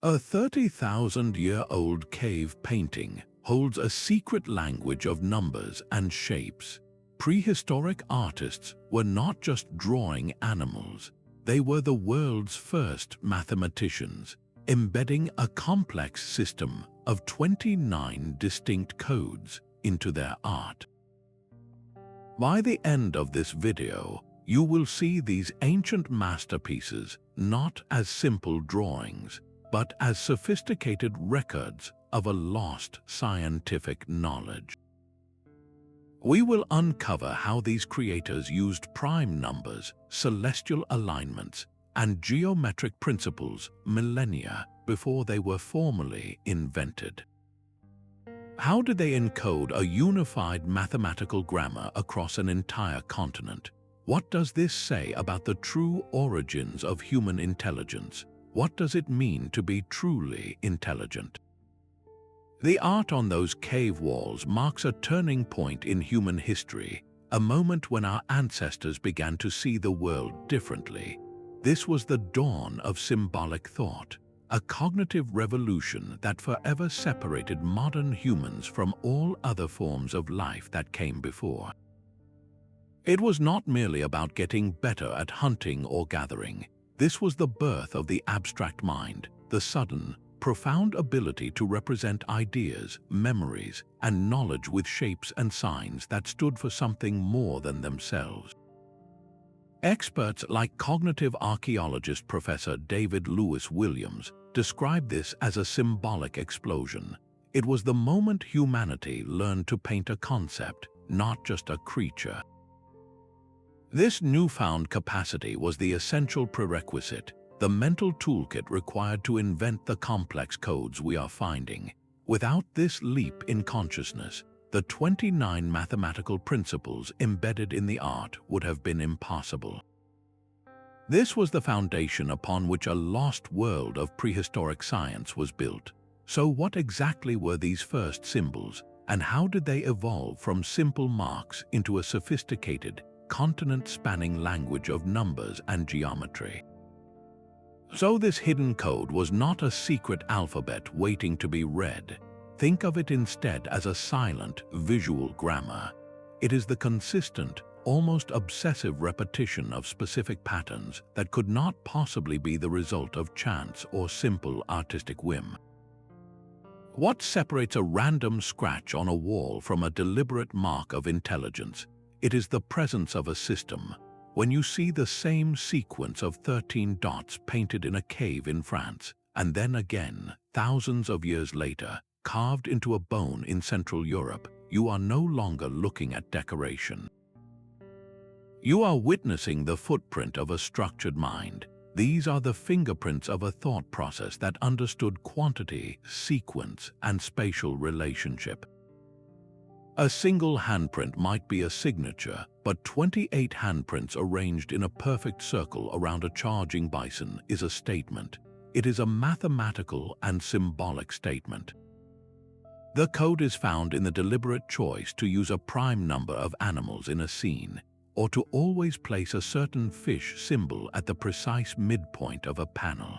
A 30,000-year-old cave painting holds a secret language of numbers and shapes. Prehistoric artists were not just drawing animals, they were the world's first mathematicians, embedding a complex system of 29 distinct codes into their art. By the end of this video, you will see these ancient masterpieces not as simple drawings, but as sophisticated records of a lost scientific knowledge. We will uncover how these creators used prime numbers, celestial alignments, and geometric principles millennia before they were formally invented. How did they encode a unified mathematical grammar across an entire continent? What does this say about the true origins of human intelligence? What does it mean to be truly intelligent? The art on those cave walls marks a turning point in human history, a moment when our ancestors began to see the world differently. This was the dawn of symbolic thought, a cognitive revolution that forever separated modern humans from all other forms of life that came before. It was not merely about getting better at hunting or gathering. This was the birth of the abstract mind, the sudden, profound ability to represent ideas, memories, and knowledge with shapes and signs that stood for something more than themselves. Experts like cognitive archaeologist Professor David Lewis Williams describe this as a symbolic explosion. It was the moment humanity learned to paint a concept, not just a creature. This newfound capacity was the essential prerequisite, the mental toolkit required to invent the complex codes we are finding. Without this leap in consciousness, the 29 mathematical principles embedded in the art would have been impossible. This was the foundation upon which a lost world of prehistoric science was built. So what exactly were these first symbols, and how did they evolve from simple marks into a sophisticated, continent-spanning language of numbers and geometry? So this hidden code was not a secret alphabet waiting to be read. Think of it instead as a silent, visual grammar. It is the consistent, almost obsessive repetition of specific patterns that could not possibly be the result of chance or simple artistic whim. What separates a random scratch on a wall from a deliberate mark of intelligence? It is the presence of a system. When you see the same sequence of 13 dots painted in a cave in France, and then again, thousands of years later, carved into a bone in Central Europe, you are no longer looking at decoration. You are witnessing the footprint of a structured mind. These are the fingerprints of a thought process that understood quantity, sequence, and spatial relationship. A single handprint might be a signature, but 28 handprints arranged in a perfect circle around a charging bison is a statement. It is a mathematical and symbolic statement. The code is found in the deliberate choice to use a prime number of animals in a scene, or to always place a certain fish symbol at the precise midpoint of a panel.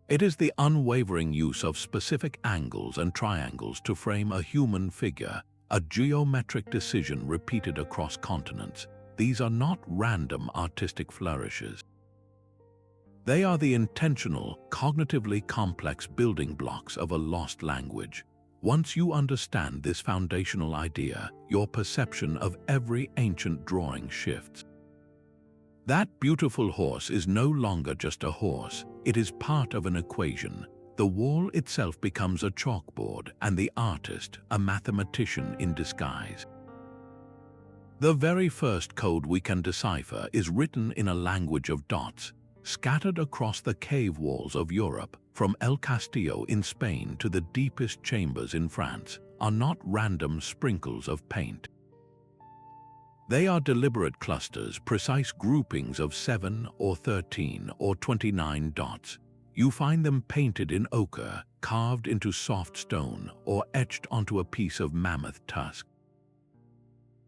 It is the unwavering use of specific angles and triangles to frame a human figure, a geometric decision repeated across continents. These are not random artistic flourishes. They are the intentional, cognitively complex building blocks of a lost language. Once you understand this foundational idea, your perception of every ancient drawing shifts. That beautiful horse is no longer just a horse, it is part of an equation. The wall itself becomes a chalkboard, and the artist, a mathematician in disguise. The very first code we can decipher is written in a language of dots, scattered across the cave walls of Europe, from El Castillo in Spain to the deepest chambers in France, are not random sprinkles of paint. They are deliberate clusters, precise groupings of 7 or 13 or 29 dots. You find them painted in ochre, carved into soft stone, or etched onto a piece of mammoth tusk.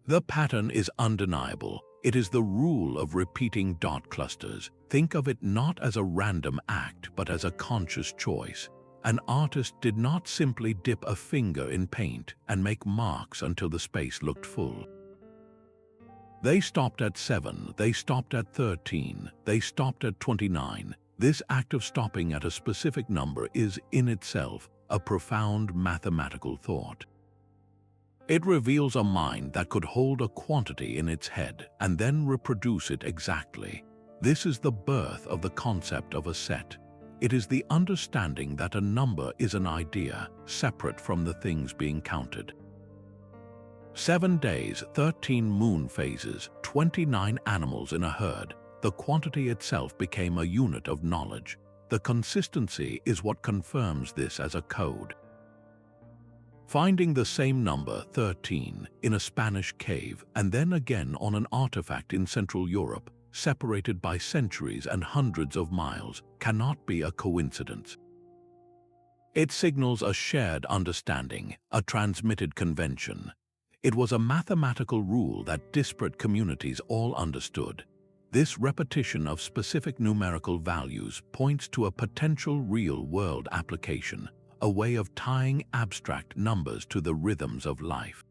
The pattern is undeniable. It is the rule of repeating dot clusters. Think of it not as a random act, but as a conscious choice. An artist did not simply dip a finger in paint and make marks until the space looked full. They stopped at 7, they stopped at 13, they stopped at 29. This act of stopping at a specific number is, in itself, a profound mathematical thought. It reveals a mind that could hold a quantity in its head and then reproduce it exactly. This is the birth of the concept of a set. It is the understanding that a number is an idea, separate from the things being counted. 7 days, 13 moon phases, 29 animals in a herd. The quantity itself became a unit of knowledge. The consistency is what confirms this as a code. Finding the same number, 13, in a Spanish cave and then again on an artifact in Central Europe, separated by centuries and hundreds of miles, cannot be a coincidence. It signals a shared understanding, a transmitted convention. It was a mathematical rule that disparate communities all understood. This repetition of specific numerical values points to a potential real-world application, a way of tying abstract numbers to the rhythms of life.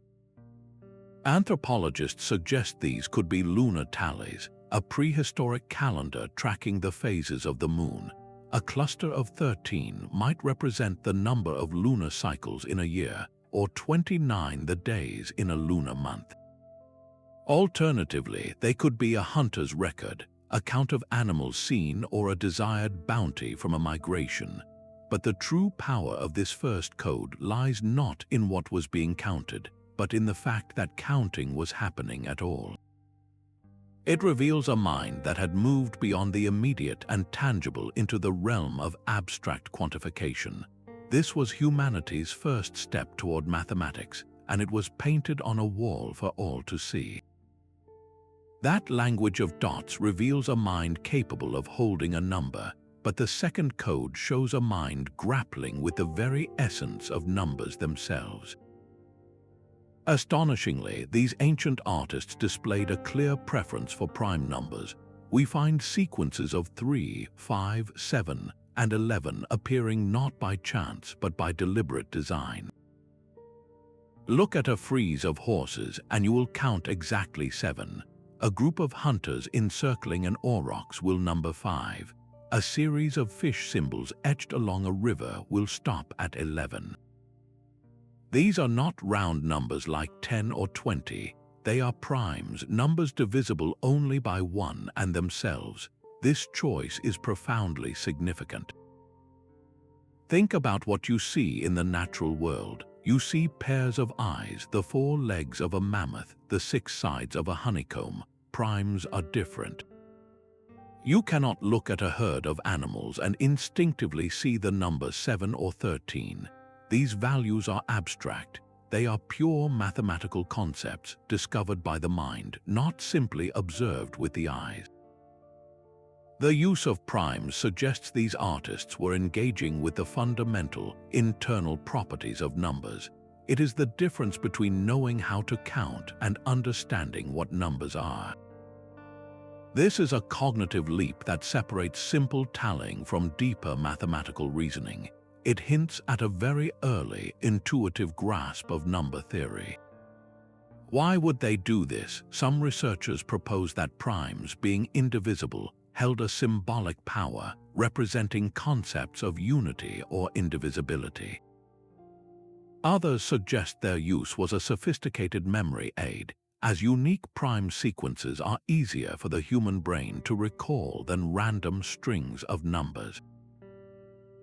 Anthropologists suggest these could be lunar tallies, a prehistoric calendar tracking the phases of the moon. A cluster of 13 might represent the number of lunar cycles in a year, or 29 the days in a lunar month. Alternatively, they could be a hunter's record, a count of animals seen or a desired bounty from a migration. But the true power of this first code lies not in what was being counted, but in the fact that counting was happening at all. It reveals a mind that had moved beyond the immediate and tangible into the realm of abstract quantification. This was humanity's first step toward mathematics, and it was painted on a wall for all to see. That language of dots reveals a mind capable of holding a number, but the second code shows a mind grappling with the very essence of numbers themselves. Astonishingly, these ancient artists displayed a clear preference for prime numbers. We find sequences of 3, 5, 7, and 11 appearing not by chance but by deliberate design. Look at a frieze of horses and you will count exactly 7. A group of hunters encircling an aurochs will number 5. A series of fish symbols etched along a river will stop at 11. These are not round numbers like 10 or 20. They are primes, numbers divisible only by 1 and themselves. This choice is profoundly significant. Think about what you see in the natural world. You see pairs of eyes, the 4 legs of a mammoth, the 6 sides of a honeycomb. Primes are different. You cannot look at a herd of animals and instinctively see the number 7 or 13. These values are abstract. They are pure mathematical concepts discovered by the mind, not simply observed with the eyes. The use of primes suggests these artists were engaging with the fundamental, internal properties of numbers. It is the difference between knowing how to count and understanding what numbers are. This is a cognitive leap that separates simple tallying from deeper mathematical reasoning. It hints at a very early, intuitive grasp of number theory. Why would they do this? Some researchers propose that primes, being indivisible, held a symbolic power, representing concepts of unity or indivisibility. Others suggest their use was a sophisticated memory aid, as unique prime sequences are easier for the human brain to recall than random strings of numbers.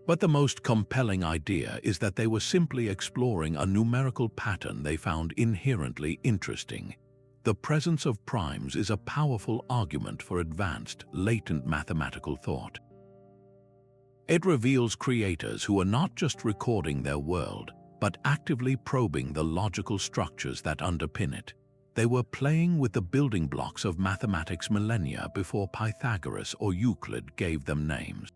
But the most compelling idea is that they were simply exploring a numerical pattern they found inherently interesting. The presence of primes is a powerful argument for advanced, latent mathematical thought. It reveals creators who are not just recording their world, but actively probing the logical structures that underpin it. They were playing with the building blocks of mathematics millennia before Pythagoras or Euclid gave them names.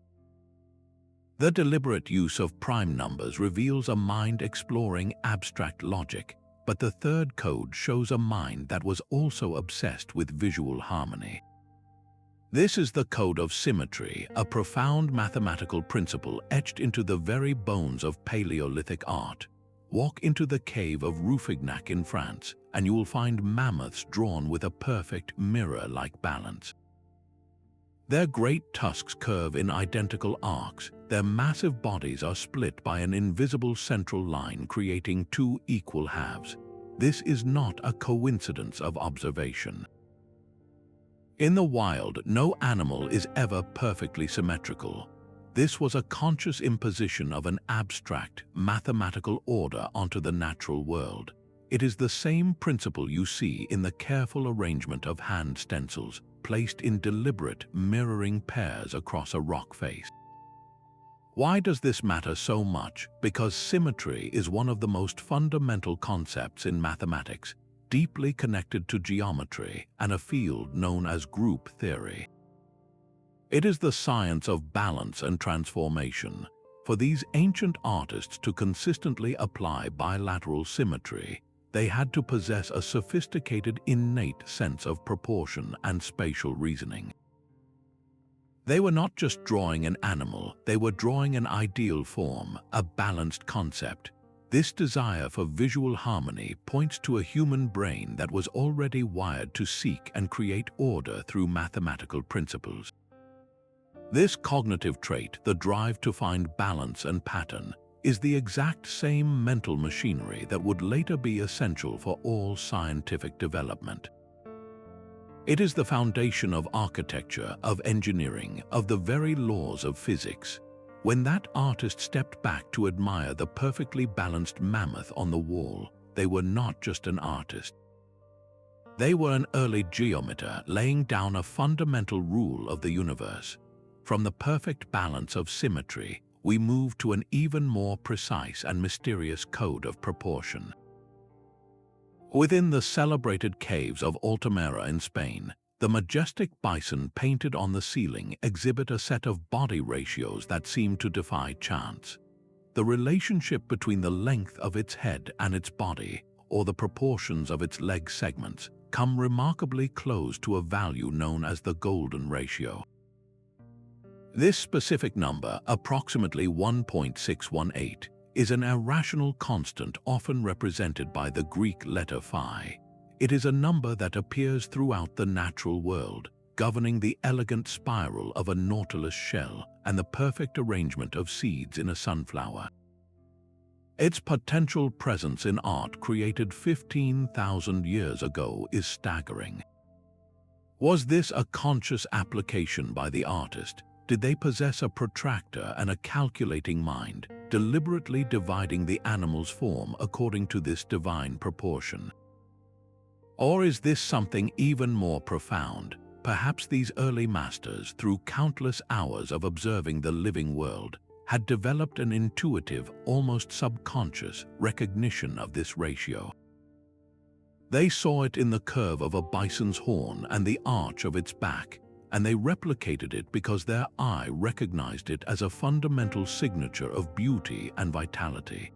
The deliberate use of prime numbers reveals a mind exploring abstract logic, but the third code shows a mind that was also obsessed with visual harmony. This is the code of symmetry, a profound mathematical principle etched into the very bones of Paleolithic art. Walk into the cave of Rouffignac in France, and you will find mammoths drawn with a perfect mirror-like balance. Their great tusks curve in identical arcs. Their massive bodies are split by an invisible central line, creating two equal halves. This is not a coincidence of observation. In the wild, no animal is ever perfectly symmetrical. This was a conscious imposition of an abstract, mathematical order onto the natural world. It is the same principle you see in the careful arrangement of hand stencils, placed in deliberate, mirroring pairs across a rock face. Why does this matter so much? Because symmetry is one of the most fundamental concepts in mathematics, deeply connected to geometry and a field known as group theory. It is the science of balance and transformation. For these ancient artists to consistently apply bilateral symmetry, they had to possess a sophisticated innate sense of proportion and spatial reasoning. They were not just drawing an animal, they were drawing an ideal form, a balanced concept. This desire for visual harmony points to a human brain that was already wired to seek and create order through mathematical principles. This cognitive trait, the drive to find balance and pattern, is the exact same mental machinery that would later be essential for all scientific development. It is the foundation of architecture, of engineering, of the very laws of physics. When that artist stepped back to admire the perfectly balanced mammoth on the wall, they were not just an artist. They were an early geometer laying down a fundamental rule of the universe. From the perfect balance of symmetry, we move to an even more precise and mysterious code of proportion. Within the celebrated caves of Altamira in Spain, the majestic bison painted on the ceiling exhibit a set of body ratios that seem to defy chance. The relationship between the length of its head and its body, or the proportions of its leg segments, come remarkably close to a value known as the golden ratio. This specific number, approximately 1.618, is an irrational constant often represented by the Greek letter phi. It is a number that appears throughout the natural world, governing the elegant spiral of a nautilus shell and the perfect arrangement of seeds in a sunflower. Its potential presence in art created 15,000 years ago is staggering. Was this a conscious application by the artist? Did they possess a protractor and a calculating mind, deliberately dividing the animal's form according to this divine proportion? Or is this something even more profound? Perhaps these early masters, through countless hours of observing the living world, had developed an intuitive, almost subconscious recognition of this ratio. They saw it in the curve of a bison's horn and the arch of its back, and they replicated it because their eye recognized it as a fundamental signature of beauty and vitality.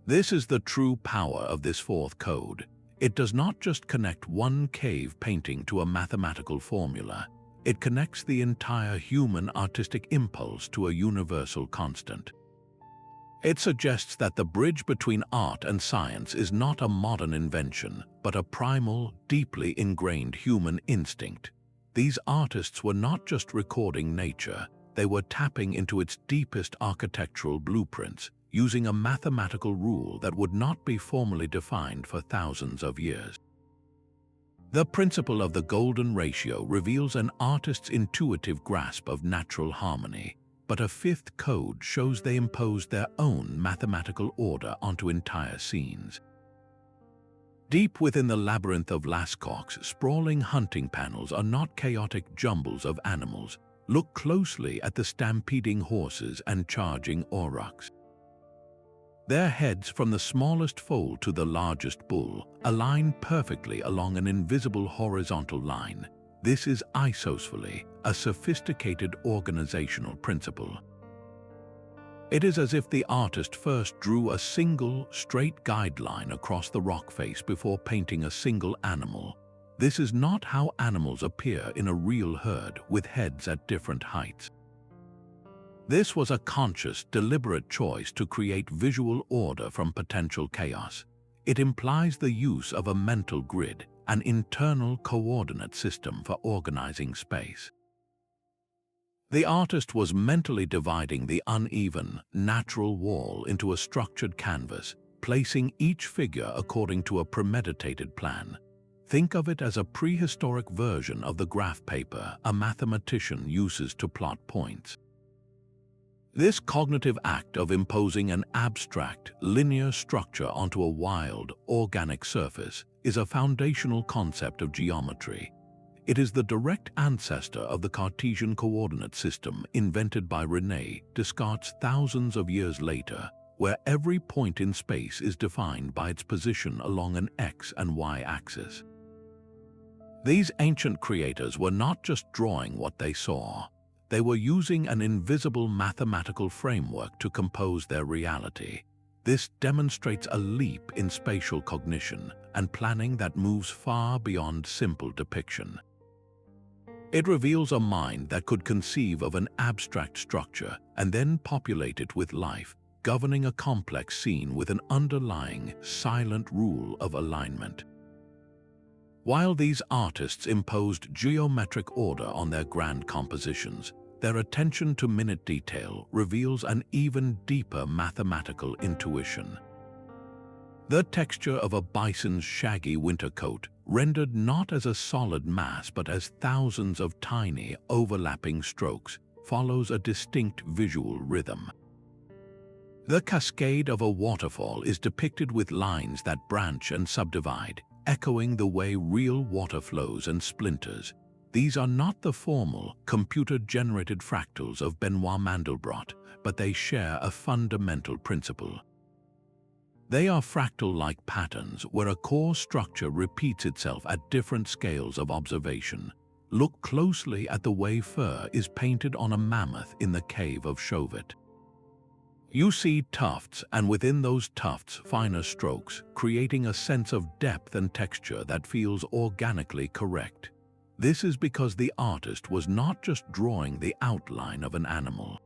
This is the true power of this fourth code. It does not just connect one cave painting to a mathematical formula. It connects the entire human artistic impulse to a universal constant. It suggests that the bridge between art and science is not a modern invention, but a primal, deeply ingrained human instinct. These artists were not just recording nature, they were tapping into its deepest architectural blueprints, using a mathematical rule that would not be formally defined for thousands of years. The principle of the golden ratio reveals an artist's intuitive grasp of natural harmony, but a fifth code shows they imposed their own mathematical order onto entire scenes. Deep within the labyrinth of Lascaux, sprawling hunting panels are not chaotic jumbles of animals. Look closely at the stampeding horses and charging aurochs. Their heads, from the smallest foal to the largest bull, align perfectly along an invisible horizontal line. This is isosceles, a sophisticated organizational principle. It is as if the artist first drew a single, straight guideline across the rock face before painting a single animal. This is not how animals appear in a real herd with heads at different heights. This was a conscious, deliberate choice to create visual order from potential chaos. It implies the use of a mental grid, an internal coordinate system for organizing space. The artist was mentally dividing the uneven, natural wall into a structured canvas, placing each figure according to a premeditated plan. Think of it as a prehistoric version of the graph paper a mathematician uses to plot points. This cognitive act of imposing an abstract, linear structure onto a wild, organic surface is a foundational concept of geometry. It is the direct ancestor of the Cartesian coordinate system invented by René Descartes thousands of years later, where every point in space is defined by its position along an x and y axis. These ancient creators were not just drawing what they saw. They were using an invisible mathematical framework to compose their reality. This demonstrates a leap in spatial cognition and planning that moves far beyond simple depiction. It reveals a mind that could conceive of an abstract structure and then populate it with life, governing a complex scene with an underlying, silent rule of alignment. While these artists imposed geometric order on their grand compositions, their attention to minute detail reveals an even deeper mathematical intuition. The texture of a bison's shaggy winter coat, rendered not as a solid mass but as thousands of tiny, overlapping strokes, follows a distinct visual rhythm. The cascade of a waterfall is depicted with lines that branch and subdivide, echoing the way real water flows and splinters. These are not the formal, computer-generated fractals of Benoit Mandelbrot, but they share a fundamental principle. They are fractal-like patterns where a core structure repeats itself at different scales of observation. Look closely at the way fur is painted on a mammoth in the cave of Chauvet. You see tufts, and within those tufts, finer strokes, creating a sense of depth and texture that feels organically correct. This is because the artist was not just drawing the outline of an animal.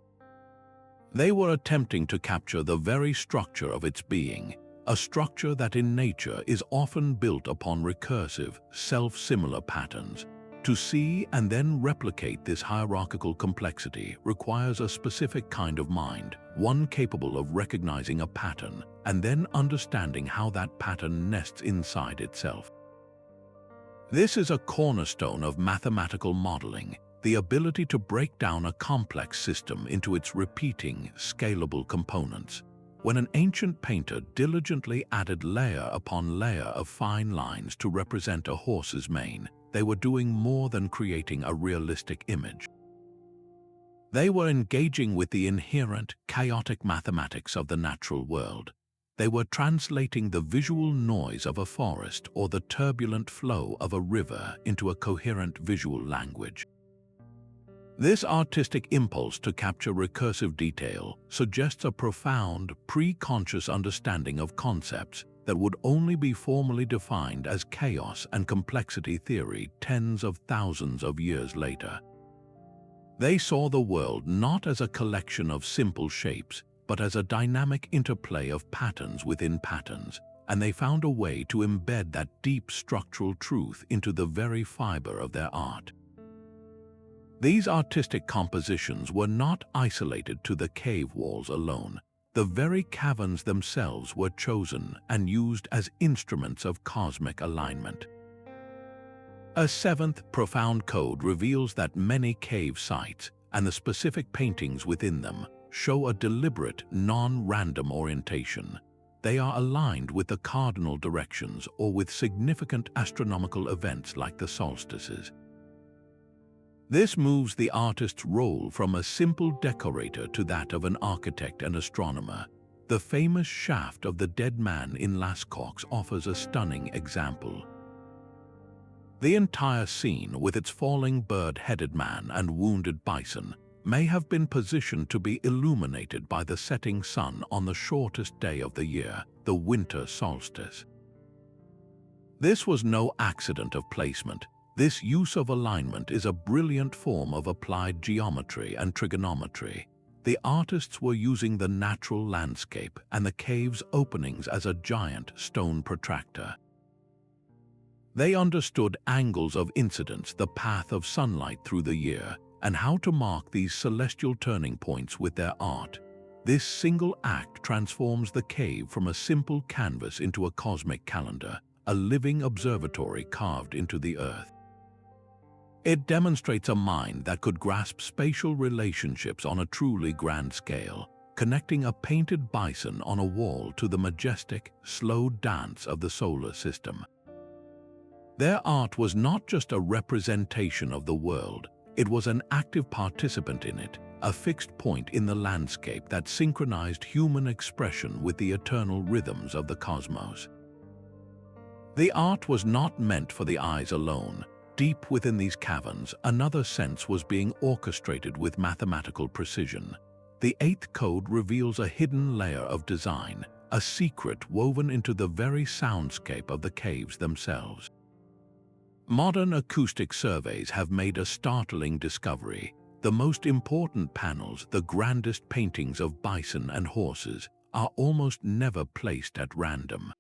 They were attempting to capture the very structure of its being, a structure that in nature is often built upon recursive, self-similar patterns. To see and then replicate this hierarchical complexity requires a specific kind of mind, one capable of recognizing a pattern and then understanding how that pattern nests inside itself. This is a cornerstone of mathematical modeling, the ability to break down a complex system into its repeating, scalable components. When an ancient painter diligently added layer upon layer of fine lines to represent a horse's mane, they were doing more than creating a realistic image. They were engaging with the inherent, chaotic mathematics of the natural world. They were translating the visual noise of a forest or the turbulent flow of a river into a coherent visual language. This artistic impulse to capture recursive detail suggests a profound, pre-conscious understanding of concepts that would only be formally defined as chaos and complexity theory tens of thousands of years later. They saw the world not as a collection of simple shapes, but as a dynamic interplay of patterns within patterns, and they found a way to embed that deep structural truth into the very fiber of their art. These artistic compositions were not isolated to the cave walls alone. The very caverns themselves were chosen and used as instruments of cosmic alignment. A seventh profound code reveals that many cave sites and the specific paintings within them show a deliberate, non-random orientation. They are aligned with the cardinal directions or with significant astronomical events like the solstices. This moves the artist's role from a simple decorator to that of an architect and astronomer. The famous shaft of the dead man in Lascaux offers a stunning example. The entire scene, with its falling bird-headed man and wounded bison, may have been positioned to be illuminated by the setting sun on the shortest day of the year, the winter solstice. This was no accident of placement. This use of alignment is a brilliant form of applied geometry and trigonometry. The artists were using the natural landscape and the cave's openings as a giant stone protractor. They understood angles of incidence, the path of sunlight through the year, and how to mark these celestial turning points with their art. This single act transforms the cave from a simple canvas into a cosmic calendar, a living observatory carved into the earth. It demonstrates a mind that could grasp spatial relationships on a truly grand scale, connecting a painted bison on a wall to the majestic, slow dance of the solar system. Their art was not just a representation of the world, it was an active participant in it, a fixed point in the landscape that synchronized human expression with the eternal rhythms of the cosmos. The art was not meant for the eyes alone. Deep within these caverns, another sense was being orchestrated with mathematical precision. The eighth code reveals a hidden layer of design, a secret woven into the very soundscape of the caves themselves. Modern acoustic surveys have made a startling discovery. The most important panels, the grandest paintings of bison and horses, are almost never placed at random.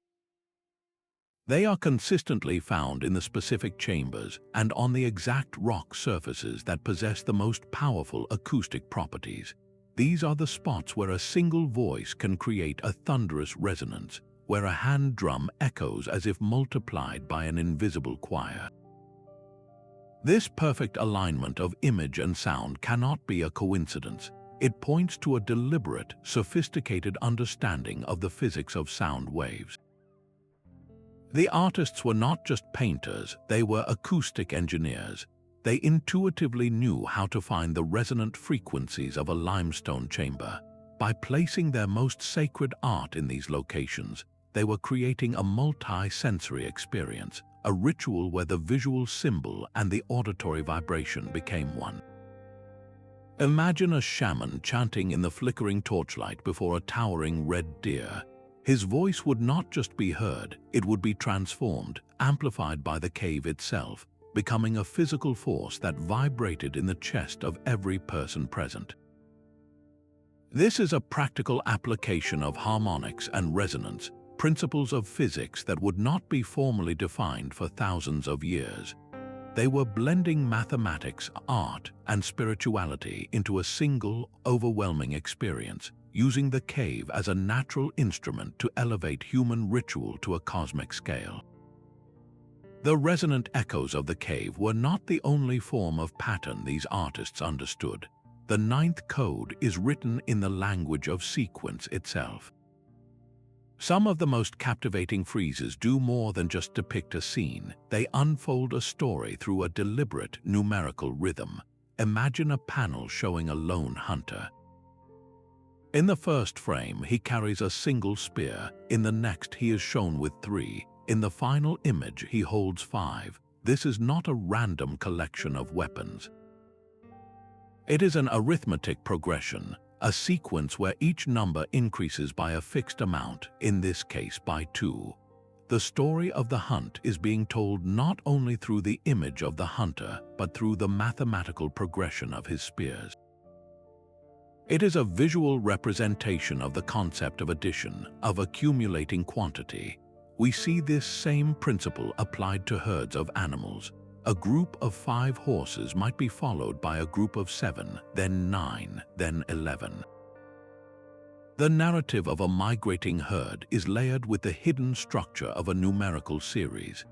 They are consistently found in the specific chambers and on the exact rock surfaces that possess the most powerful acoustic properties. These are the spots where a single voice can create a thunderous resonance, where a hand drum echoes as if multiplied by an invisible choir. This perfect alignment of image and sound cannot be a coincidence. It points to a deliberate, sophisticated understanding of the physics of sound waves. The artists were not just painters, they were acoustic engineers. They intuitively knew how to find the resonant frequencies of a limestone chamber. By placing their most sacred art in these locations, they were creating a multi-sensory experience, a ritual where the visual symbol and the auditory vibration became one. Imagine a shaman chanting in the flickering torchlight before a towering red deer. His voice would not just be heard, it would be transformed, amplified by the cave itself, becoming a physical force that vibrated in the chest of every person present. This is a practical application of harmonics and resonance, principles of physics that would not be formally defined for thousands of years. They were blending mathematics, art, and spirituality into a single, overwhelming experience, using the cave as a natural instrument to elevate human ritual to a cosmic scale. The resonant echoes of the cave were not the only form of pattern these artists understood. The ninth code is written in the language of sequence itself. Some of the most captivating friezes do more than just depict a scene. They unfold a story through a deliberate numerical rhythm. Imagine a panel showing a lone hunter. In the first frame, he carries a single spear. In the next, he is shown with 3. In the final image, he holds 5. This is not a random collection of weapons. It is an arithmetic progression, a sequence where each number increases by a fixed amount, in this case by 2. The story of the hunt is being told not only through the image of the hunter, but through the mathematical progression of his spears. It is a visual representation of the concept of addition, of accumulating quantity. We see this same principle applied to herds of animals. A group of 5 horses might be followed by a group of 7, then 9, then 11. The narrative of a migrating herd is layered with the hidden structure of a numerical series.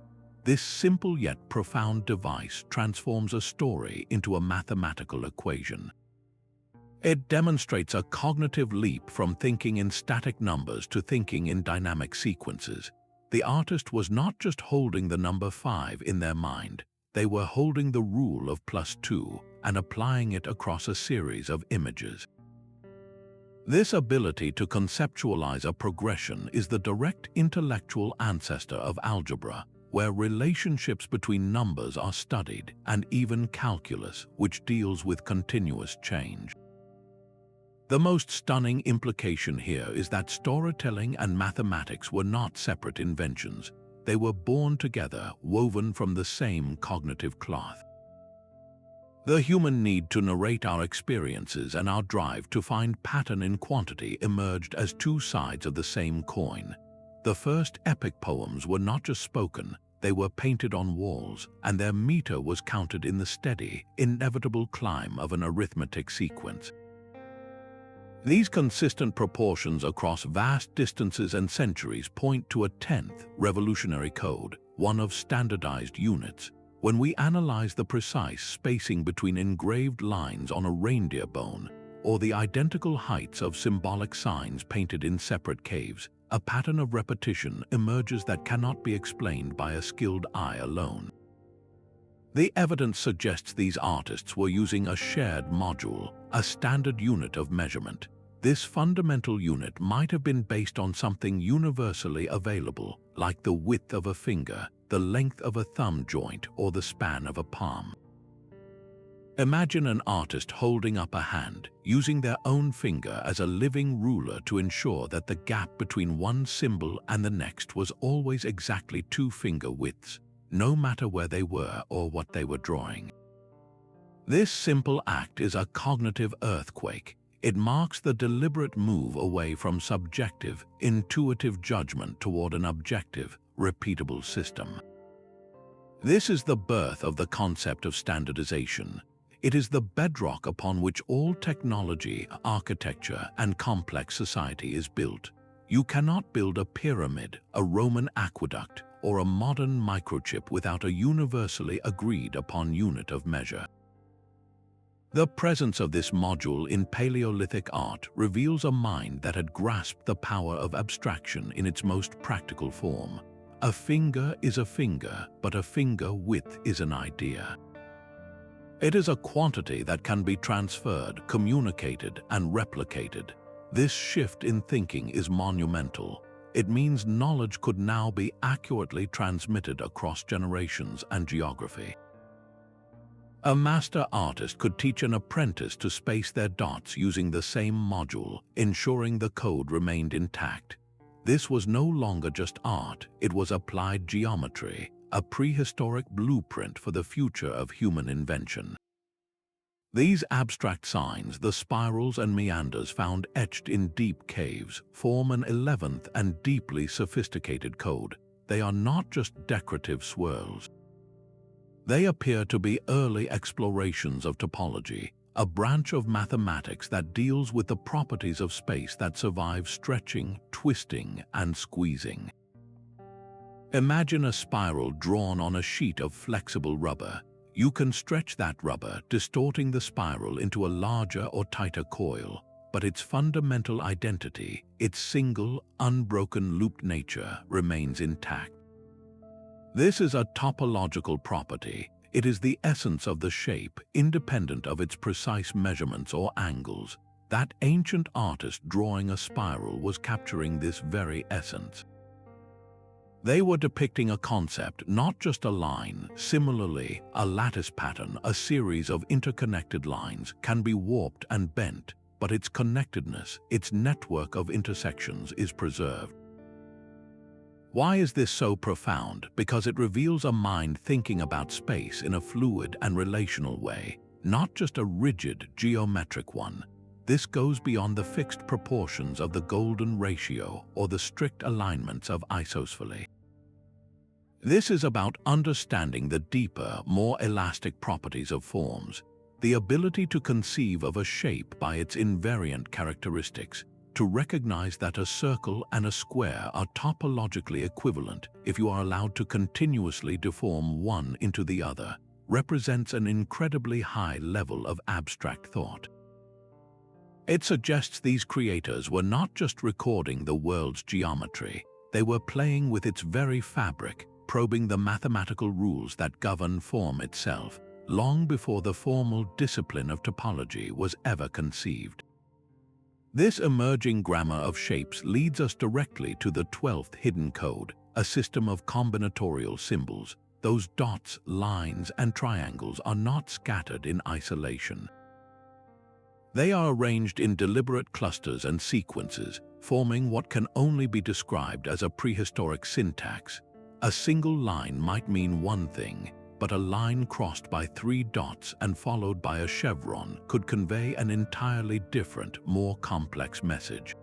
This simple yet profound device transforms a story into a mathematical equation. It demonstrates a cognitive leap from thinking in static numbers to thinking in dynamic sequences. The artist was not just holding the number 5 in their mind, they were holding the rule of +2 and applying it across a series of images. This ability to conceptualize a progression is the direct intellectual ancestor of algebra. where relationships between numbers are studied, and even calculus, which deals with continuous change. The most stunning implication here is that storytelling and mathematics were not separate inventions. They were born together, woven from the same cognitive cloth. The human need to narrate our experiences and our drive to find pattern in quantity emerged as two sides of the same coin. The first epic poems were not just spoken, they were painted on walls, and their meter was counted in the steady, inevitable climb of an arithmetic sequence. These consistent proportions across vast distances and centuries point to a 10th revolutionary code, one of standardized units. When we analyze the precise spacing between engraved lines on a reindeer bone, or the identical heights of symbolic signs painted in separate caves, a pattern of repetition emerges that cannot be explained by a skilled eye alone. The evidence suggests these artists were using a shared module, a standard unit of measurement. This fundamental unit might have been based on something universally available, like the width of a finger, the length of a thumb joint, or the span of a palm. Imagine an artist holding up a hand, using their own finger as a living ruler to ensure that the gap between one symbol and the next was always exactly 2 finger widths, no matter where they were or what they were drawing. This simple act is a cognitive earthquake. It marks the deliberate move away from subjective, intuitive judgment toward an objective, repeatable system. This is the birth of the concept of standardization. It is the bedrock upon which all technology, architecture, and complex society is built. You cannot build a pyramid, a Roman aqueduct, or a modern microchip without a universally agreed upon unit of measure. The presence of this module in Paleolithic art reveals a mind that had grasped the power of abstraction in its most practical form. A finger is a finger, but a finger width is an idea. It is a quantity that can be transferred, communicated, and replicated. This shift in thinking is monumental. It means knowledge could now be accurately transmitted across generations and geography. A master artist could teach an apprentice to space their dots using the same module, ensuring the code remained intact. This was no longer just art, it was applied geometry, a prehistoric blueprint for the future of human invention. These abstract signs, the spirals and meanders found etched in deep caves, form an 11th and deeply sophisticated code. They are not just decorative swirls. They appear to be early explorations of topology, a branch of mathematics that deals with the properties of space that survive stretching, twisting, and squeezing. Imagine a spiral drawn on a sheet of flexible rubber. You can stretch that rubber, distorting the spiral into a larger or tighter coil, but its fundamental identity, its single, unbroken looped nature, remains intact. This is a topological property. It is the essence of the shape, independent of its precise measurements or angles. That ancient artist drawing a spiral was capturing this very essence. They were depicting a concept, not just a line. Similarly, a lattice pattern, a series of interconnected lines, can be warped and bent, but its connectedness, its network of intersections, is preserved. Why is this so profound? Because it reveals a mind thinking about space in a fluid and relational way, not just a rigid, geometric one. This goes beyond the fixed proportions of the golden ratio or the strict alignments of isosceles. This is about understanding the deeper, more elastic properties of forms, the ability to conceive of a shape by its invariant characteristics, to recognize that a circle and a square are topologically equivalent if you are allowed to continuously deform one into the other, represents an incredibly high level of abstract thought. It suggests these creators were not just recording the world's geometry, they were playing with its very fabric, probing the mathematical rules that govern form itself, long before the formal discipline of topology was ever conceived. This emerging grammar of shapes leads us directly to the 12th hidden code, a system of combinatorial symbols. Those dots, lines, and triangles are not scattered in isolation. They are arranged in deliberate clusters and sequences, forming what can only be described as a prehistoric syntax. A single line might mean one thing, but a line crossed by 3 dots and followed by a chevron could convey an entirely different, more complex message.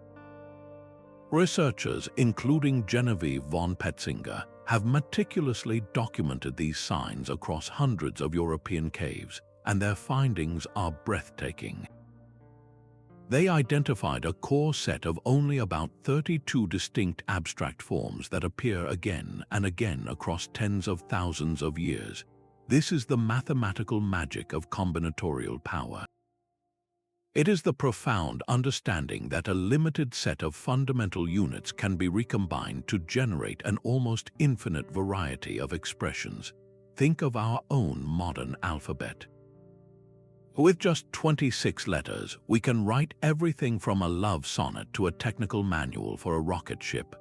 Researchers, including Genevieve von Petzinger, have meticulously documented these signs across hundreds of European caves, and their findings are breathtaking. They identified a core set of only about 32 distinct abstract forms that appear again and again across tens of thousands of years. This is the mathematical magic of combinatorial power. It is the profound understanding that a limited set of fundamental units can be recombined to generate an almost infinite variety of expressions. Think of our own modern alphabet. With just 26 letters, we can write everything from a love sonnet to a technical manual for a rocket ship.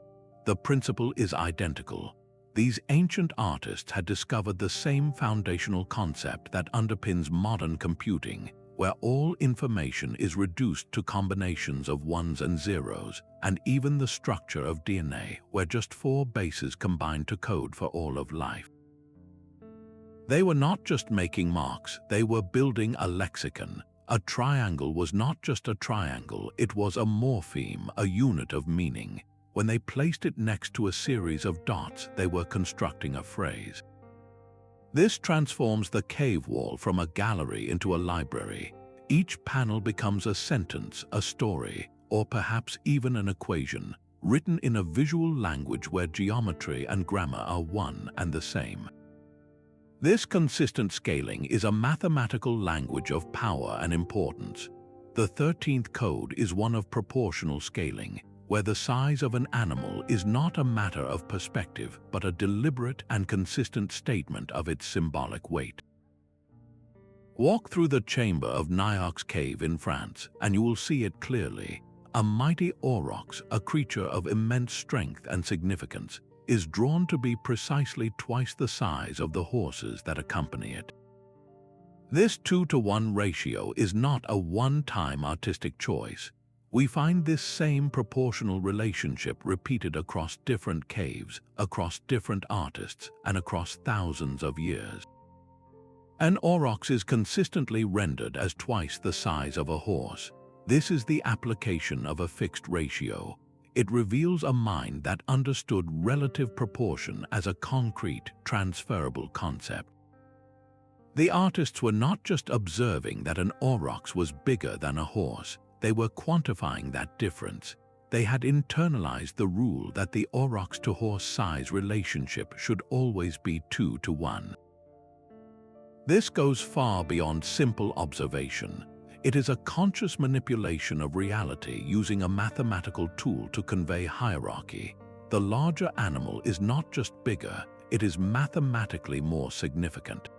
The principle is identical. These ancient artists had discovered the same foundational concept that underpins modern computing, where all information is reduced to combinations of ones and zeros, and even the structure of DNA, where just 4 bases combine to code for all of life. They were not just making marks, they were building a lexicon. A triangle was not just a triangle, it was a morpheme, a unit of meaning. When they placed it next to a series of dots, they were constructing a phrase. This transforms the cave wall from a gallery into a library. Each panel becomes a sentence, a story, or perhaps even an equation, written in a visual language where geometry and grammar are one and the same. This consistent scaling is a mathematical language of power and importance. The 13th code is one of proportional scaling, where the size of an animal is not a matter of perspective, but a deliberate and consistent statement of its symbolic weight. Walk through the chamber of Niox Cave in France, and you will see it clearly. A mighty aurochs, a creature of immense strength and significance, is drawn to be precisely twice the size of the horses that accompany it. This 2-to-1 ratio is not a one-time artistic choice. We find this same proportional relationship repeated across different caves, across different artists, and across thousands of years. An aurochs is consistently rendered as twice the size of a horse. This is the application of a fixed ratio. It reveals a mind that understood relative proportion as a concrete, transferable concept. The artists were not just observing that an aurochs was bigger than a horse, they were quantifying that difference. They had internalized the rule that the aurochs-to-horse size relationship should always be 2-to-1. This goes far beyond simple observation. It is a conscious manipulation of reality using a mathematical tool to convey hierarchy. The larger animal is not just bigger, it is mathematically more significant.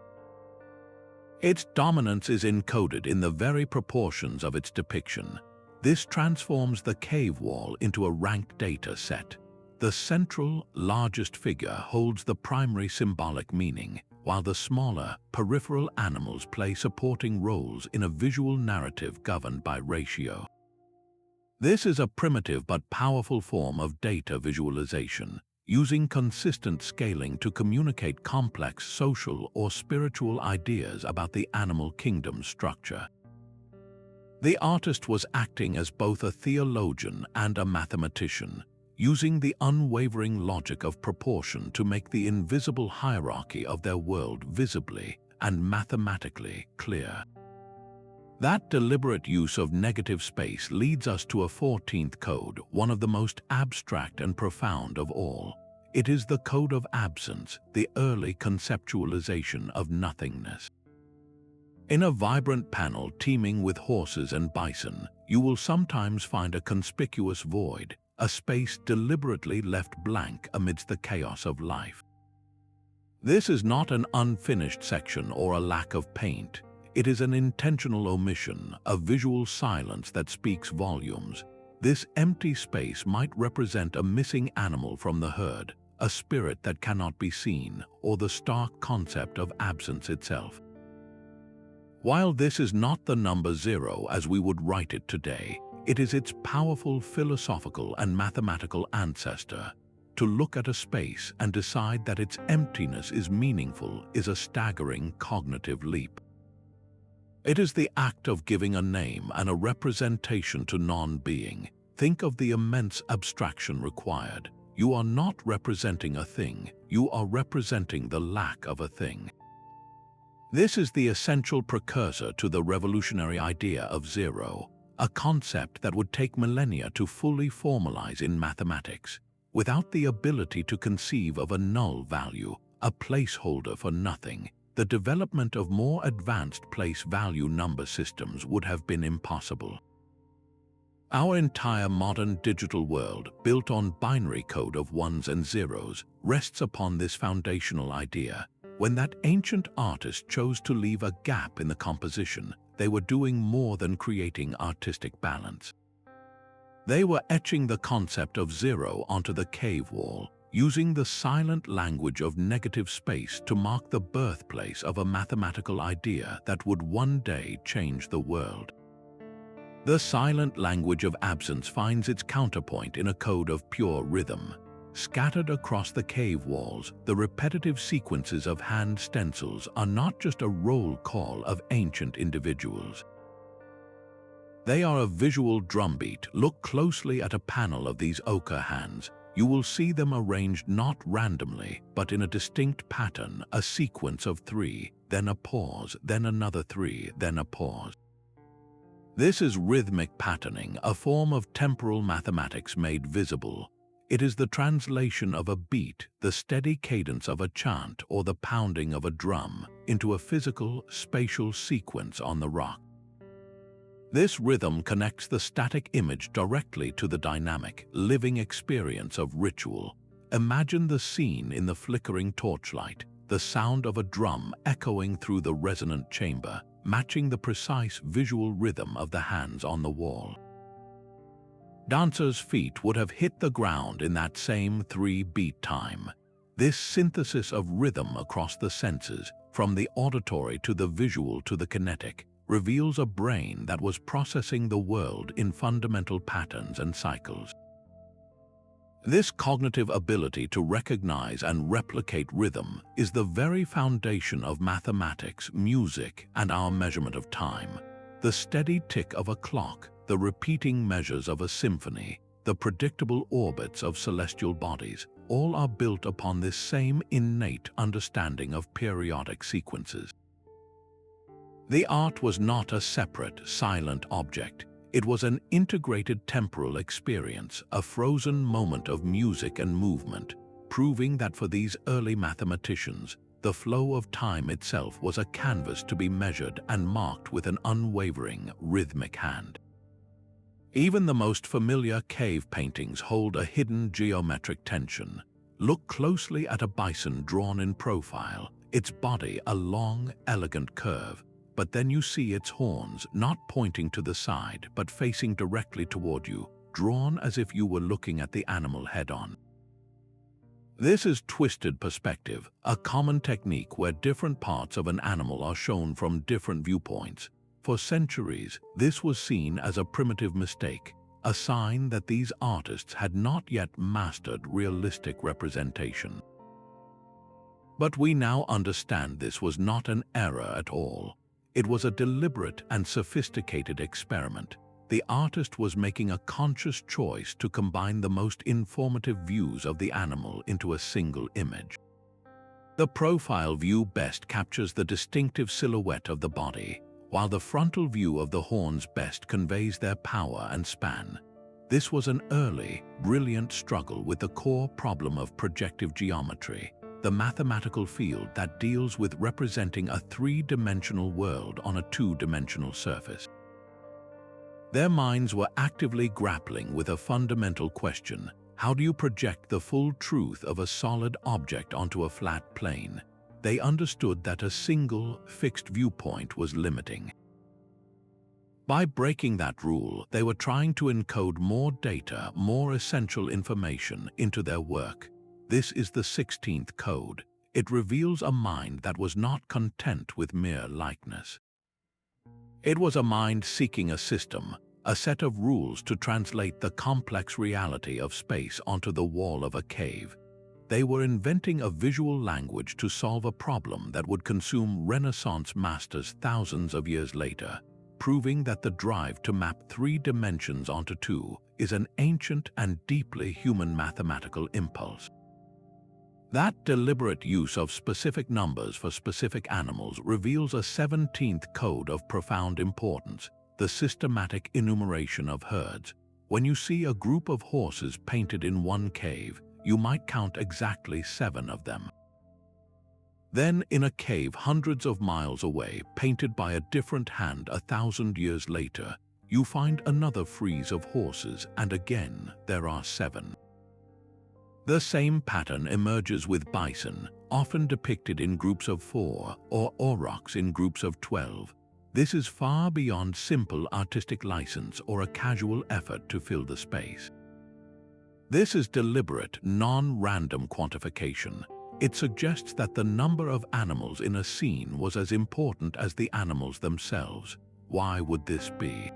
Its dominance is encoded in the very proportions of its depiction. This transforms the cave wall into a ranked data set. The central, largest figure holds the primary symbolic meaning, while the smaller, peripheral animals play supporting roles in a visual narrative governed by ratio. This is a primitive but powerful form of data visualization, using consistent scaling to communicate complex social or spiritual ideas about the animal kingdom's structure. The artist was acting as both a theologian and a mathematician, using the unwavering logic of proportion to make the invisible hierarchy of their world visibly and mathematically clear. That deliberate use of negative space leads us to a 14th code, one of the most abstract and profound of all. It is the code of absence, the early conceptualization of nothingness. In a vibrant panel teeming with horses and bison, you will sometimes find a conspicuous void, a space deliberately left blank amidst the chaos of life. This is not an unfinished section or a lack of paint. It is an intentional omission, a visual silence that speaks volumes. This empty space might represent a missing animal from the herd, a spirit that cannot be seen, or the stark concept of absence itself. While this is not the number zero as we would write it today, it is its powerful philosophical and mathematical ancestor. To look at a space and decide that its emptiness is meaningful is a staggering cognitive leap. It is the act of giving a name and a representation to non-being. Think of the immense abstraction required. You are not representing a thing, you are representing the lack of a thing. This is the essential precursor to the revolutionary idea of zero, a concept that would take millennia to fully formalize in mathematics. Without the ability to conceive of a null value, a placeholder for nothing, the development of more advanced place-value number systems would have been impossible. Our entire modern digital world, built on binary code of ones and zeros, rests upon this foundational idea. When that ancient artist chose to leave a gap in the composition, they were doing more than creating artistic balance. They were etching the concept of zero onto the cave wall, using the silent language of negative space to mark the birthplace of a mathematical idea that would one day change the world. The silent language of absence finds its counterpoint in a code of pure rhythm. Scattered across the cave walls, the repetitive sequences of hand stencils are not just a roll call of ancient individuals. They are a visual drumbeat. Look closely at a panel of these ochre hands. You will see them arranged not randomly, but in a distinct pattern, a sequence of 3, then a pause, then another 3, then a pause. This is rhythmic patterning, a form of temporal mathematics made visible. It is the translation of a beat, the steady cadence of a chant, or the pounding of a drum, into a physical, spatial sequence on the rock. This rhythm connects the static image directly to the dynamic, living experience of ritual. Imagine the scene in the flickering torchlight, the sound of a drum echoing through the resonant chamber, matching the precise visual rhythm of the hands on the wall. Dancers' feet would have hit the ground in that same 3-beat time. This synthesis of rhythm across the senses, from the auditory to the visual to the kinetic, reveals a brain that was processing the world in fundamental patterns and cycles. This cognitive ability to recognize and replicate rhythm is the very foundation of mathematics, music, and our measurement of time. The steady tick of a clock, the repeating measures of a symphony, the predictable orbits of celestial bodies, all are built upon this same innate understanding of periodic sequences. The art was not a separate, silent object. It was an integrated temporal experience, a frozen moment of music and movement, proving that for these early mathematicians, the flow of time itself was a canvas to be measured and marked with an unwavering, rhythmic hand. Even the most familiar cave paintings hold a hidden geometric tension. Look closely at a bison drawn in profile, its body a long, elegant curve, but then you see its horns not pointing to the side but facing directly toward you, drawn as if you were looking at the animal head-on. This is twisted perspective, a common technique where different parts of an animal are shown from different viewpoints. For centuries, this was seen as a primitive mistake, a sign that these artists had not yet mastered realistic representation. But we now understand this was not an error at all. It was a deliberate and sophisticated experiment. The artist was making a conscious choice to combine the most informative views of the animal into a single image. The profile view best captures the distinctive silhouette of the body, while the frontal view of the horns best conveys their power and span. This was an early, brilliant struggle with the core problem of projective geometry, the mathematical field that deals with representing a 3-dimensional world on a 2-dimensional surface. Their minds were actively grappling with a fundamental question: how do you project the full truth of a solid object onto a flat plane? They understood that a single, fixed viewpoint was limiting. By breaking that rule, they were trying to encode more data, more essential information into their work. This is the 16th code. It reveals a mind that was not content with mere likeness. It was a mind seeking a system, a set of rules to translate the complex reality of space onto the wall of a cave. They were inventing a visual language to solve a problem that would consume Renaissance masters thousands of years later, proving that the drive to map 3 dimensions onto 2 is an ancient and deeply human mathematical impulse. That deliberate use of specific numbers for specific animals reveals a 17th code of profound importance, the systematic enumeration of herds. When you see a group of horses painted in one cave, you might count exactly 7 of them. Then, in a cave hundreds of miles away, painted by a different hand 1,000 years later, you find another frieze of horses, and again there are 7. The same pattern emerges with bison, often depicted in groups of 4, or aurochs in groups of 12. This is far beyond simple artistic license or a casual effort to fill the space. This is deliberate, non-random quantification. It suggests that the number of animals in a scene was as important as the animals themselves. Why would this be?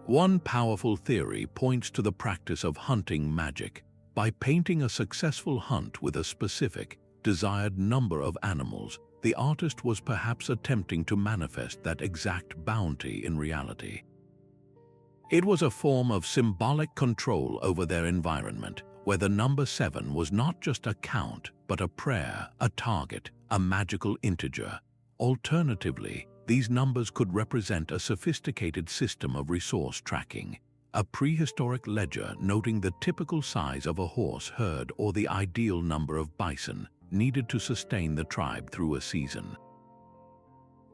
One powerful theory points to the practice of hunting magic. By painting a successful hunt with a specific, desired number of animals, the artist was perhaps attempting to manifest that exact bounty in reality. It was a form of symbolic control over their environment, where the number 7 was not just a count, but a prayer, a target, a magical integer. Alternatively, these numbers could represent a sophisticated system of resource tracking, a prehistoric ledger noting the typical size of a horse herd or the ideal number of bison needed to sustain the tribe through a season.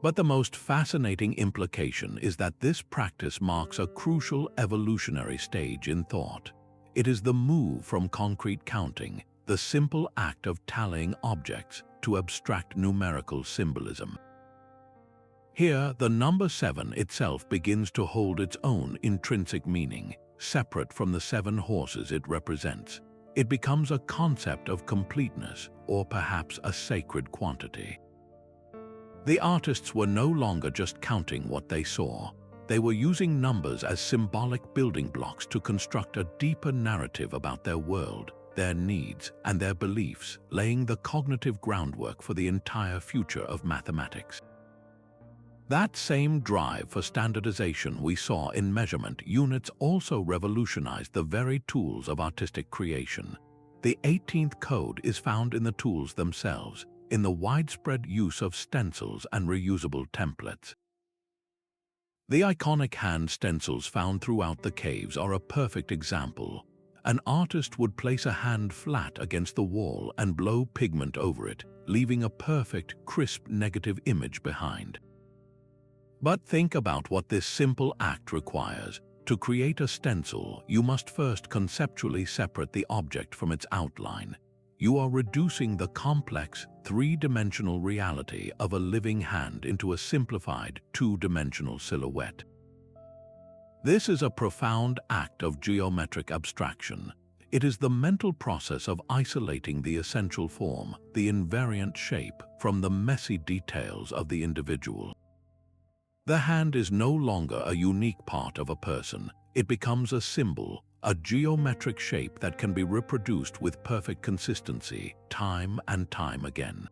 But the most fascinating implication is that this practice marks a crucial evolutionary stage in thought. It is the move from concrete counting, the simple act of tallying objects, to abstract numerical symbolism. Here, the number 7 itself begins to hold its own intrinsic meaning, separate from the 7 horses it represents. It becomes a concept of completeness, or perhaps a sacred quantity. The artists were no longer just counting what they saw. They were using numbers as symbolic building blocks to construct a deeper narrative about their world, their needs, and their beliefs, laying the cognitive groundwork for the entire future of mathematics. That same drive for standardization we saw in measurement units also revolutionized the very tools of artistic creation. The 18th code is found in the tools themselves, in the widespread use of stencils and reusable templates. The iconic hand stencils found throughout the caves are a perfect example. An artist would place a hand flat against the wall and blow pigment over it, leaving a perfect, crisp negative image behind. But think about what this simple act requires. To create a stencil, you must first conceptually separate the object from its outline. You are reducing the complex, 3-dimensional reality of a living hand into a simplified, 2-dimensional silhouette. This is a profound act of geometric abstraction. It is the mental process of isolating the essential form, the invariant shape, from the messy details of the individual. The hand is no longer a unique part of a person. It becomes a symbol, a geometric shape that can be reproduced with perfect consistency, time and time again.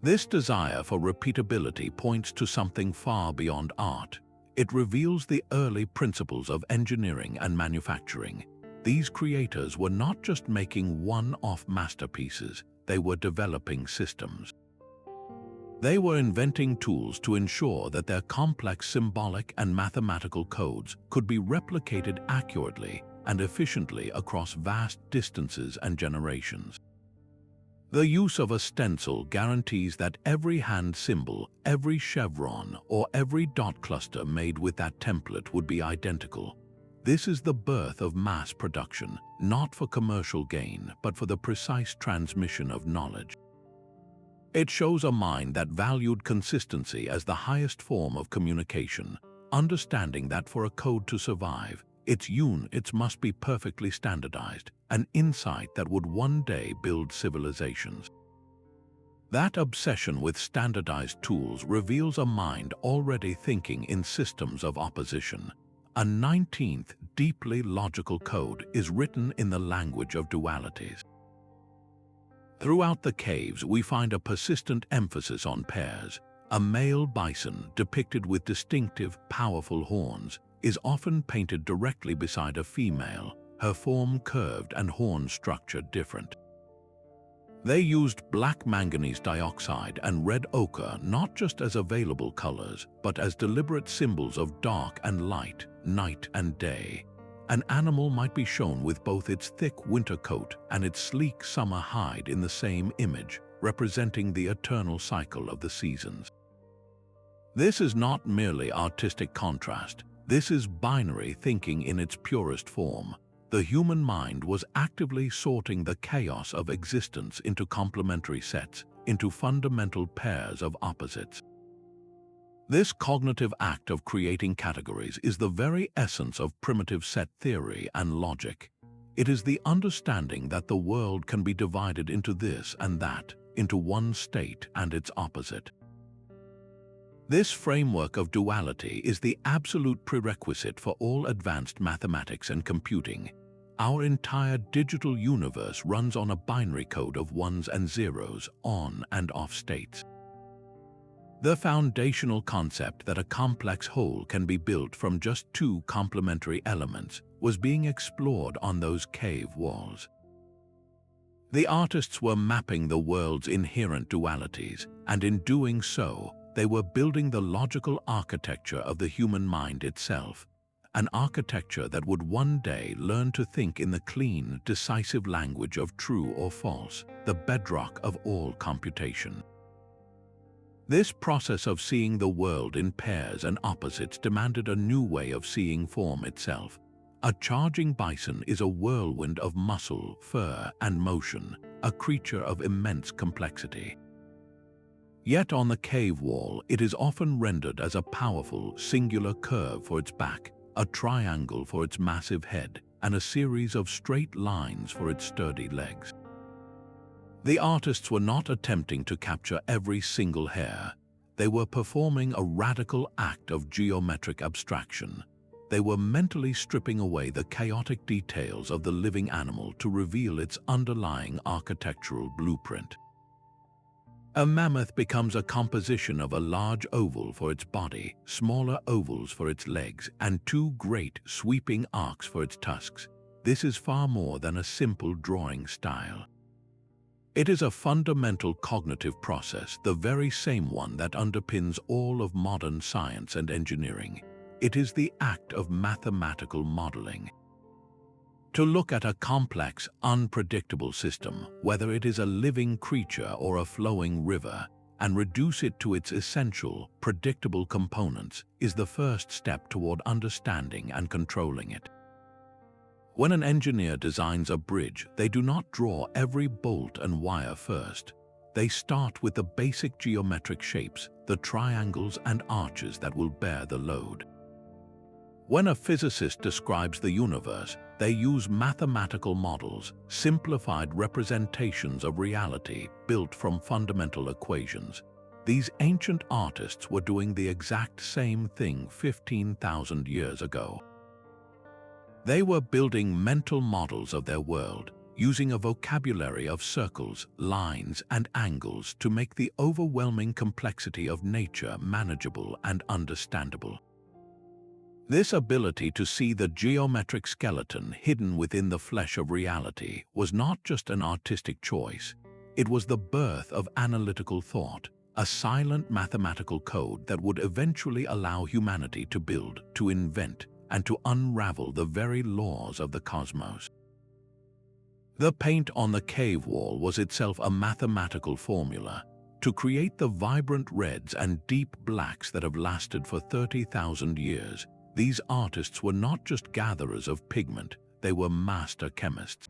This desire for repeatability points to something far beyond art. It reveals the early principles of engineering and manufacturing. These creators were not just making one-off masterpieces, they were developing systems. They were inventing tools to ensure that their complex symbolic and mathematical codes could be replicated accurately and efficiently across vast distances and generations. The use of a stencil guarantees that every hand symbol, every chevron, or every dot cluster made with that template would be identical. This is the birth of mass production, not for commercial gain, but for the precise transmission of knowledge. It shows a mind that valued consistency as the highest form of communication, understanding that for a code to survive, its units must be perfectly standardized, an insight that would one day build civilizations. That obsession with standardized tools reveals a mind already thinking in systems of opposition. A 19th, deeply logical code is written in the language of dualities. Throughout the caves, we find a persistent emphasis on pairs. A male bison, depicted with distinctive, powerful horns, is often painted directly beside a female, her form curved and horn structure different. They used black manganese dioxide and red ochre not just as available colors, but as deliberate symbols of dark and light, night and day. An animal might be shown with both its thick winter coat and its sleek summer hide in the same image, representing the eternal cycle of the seasons. This is not merely artistic contrast. This is binary thinking in its purest form. The human mind was actively sorting the chaos of existence into complementary sets, into fundamental pairs of opposites. This cognitive act of creating categories is the very essence of primitive set theory and logic. It is the understanding that the world can be divided into this and that, into one state and its opposite. This framework of duality is the absolute prerequisite for all advanced mathematics and computing. Our entire digital universe runs on a binary code of ones and zeros, on and off states. The foundational concept that a complex whole can be built from just two complementary elements was being explored on those cave walls. The artists were mapping the world's inherent dualities, and in doing so, they were building the logical architecture of the human mind itself, an architecture that would one day learn to think in the clean, decisive language of true or false, the bedrock of all computation. This process of seeing the world in pairs and opposites demanded a new way of seeing form itself. A charging bison is a whirlwind of muscle, fur, and motion, a creature of immense complexity. Yet on the cave wall, it is often rendered as a powerful, singular curve for its back, a triangle for its massive head, and a series of straight lines for its sturdy legs. The artists were not attempting to capture every single hair. They were performing a radical act of geometric abstraction. They were mentally stripping away the chaotic details of the living animal to reveal its underlying architectural blueprint. A mammoth becomes a composition of a large oval for its body, smaller ovals for its legs, and two great, sweeping arcs for its tusks. This is far more than a simple drawing style. It is a fundamental cognitive process, the very same one that underpins all of modern science and engineering. It is the act of mathematical modeling. To look at a complex, unpredictable system, whether it is a living creature or a flowing river, and reduce it to its essential, predictable components, is the first step toward understanding and controlling it. When an engineer designs a bridge, they do not draw every bolt and wire first. They start with the basic geometric shapes, the triangles and arches that will bear the load. When a physicist describes the universe, they use mathematical models, simplified representations of reality built from fundamental equations. These ancient artists were doing the exact same thing 15,000 years ago. They were building mental models of their world, using a vocabulary of circles, lines, and angles to make the overwhelming complexity of nature manageable and understandable. This ability to see the geometric skeleton hidden within the flesh of reality was not just an artistic choice. It was the birth of analytical thought, a silent mathematical code that would eventually allow humanity to build, to invent, and to unravel the very laws of the cosmos. The paint on the cave wall was itself a mathematical formula. To create the vibrant reds and deep blacks that have lasted for 30,000 years, these artists were not just gatherers of pigment, they were master chemists.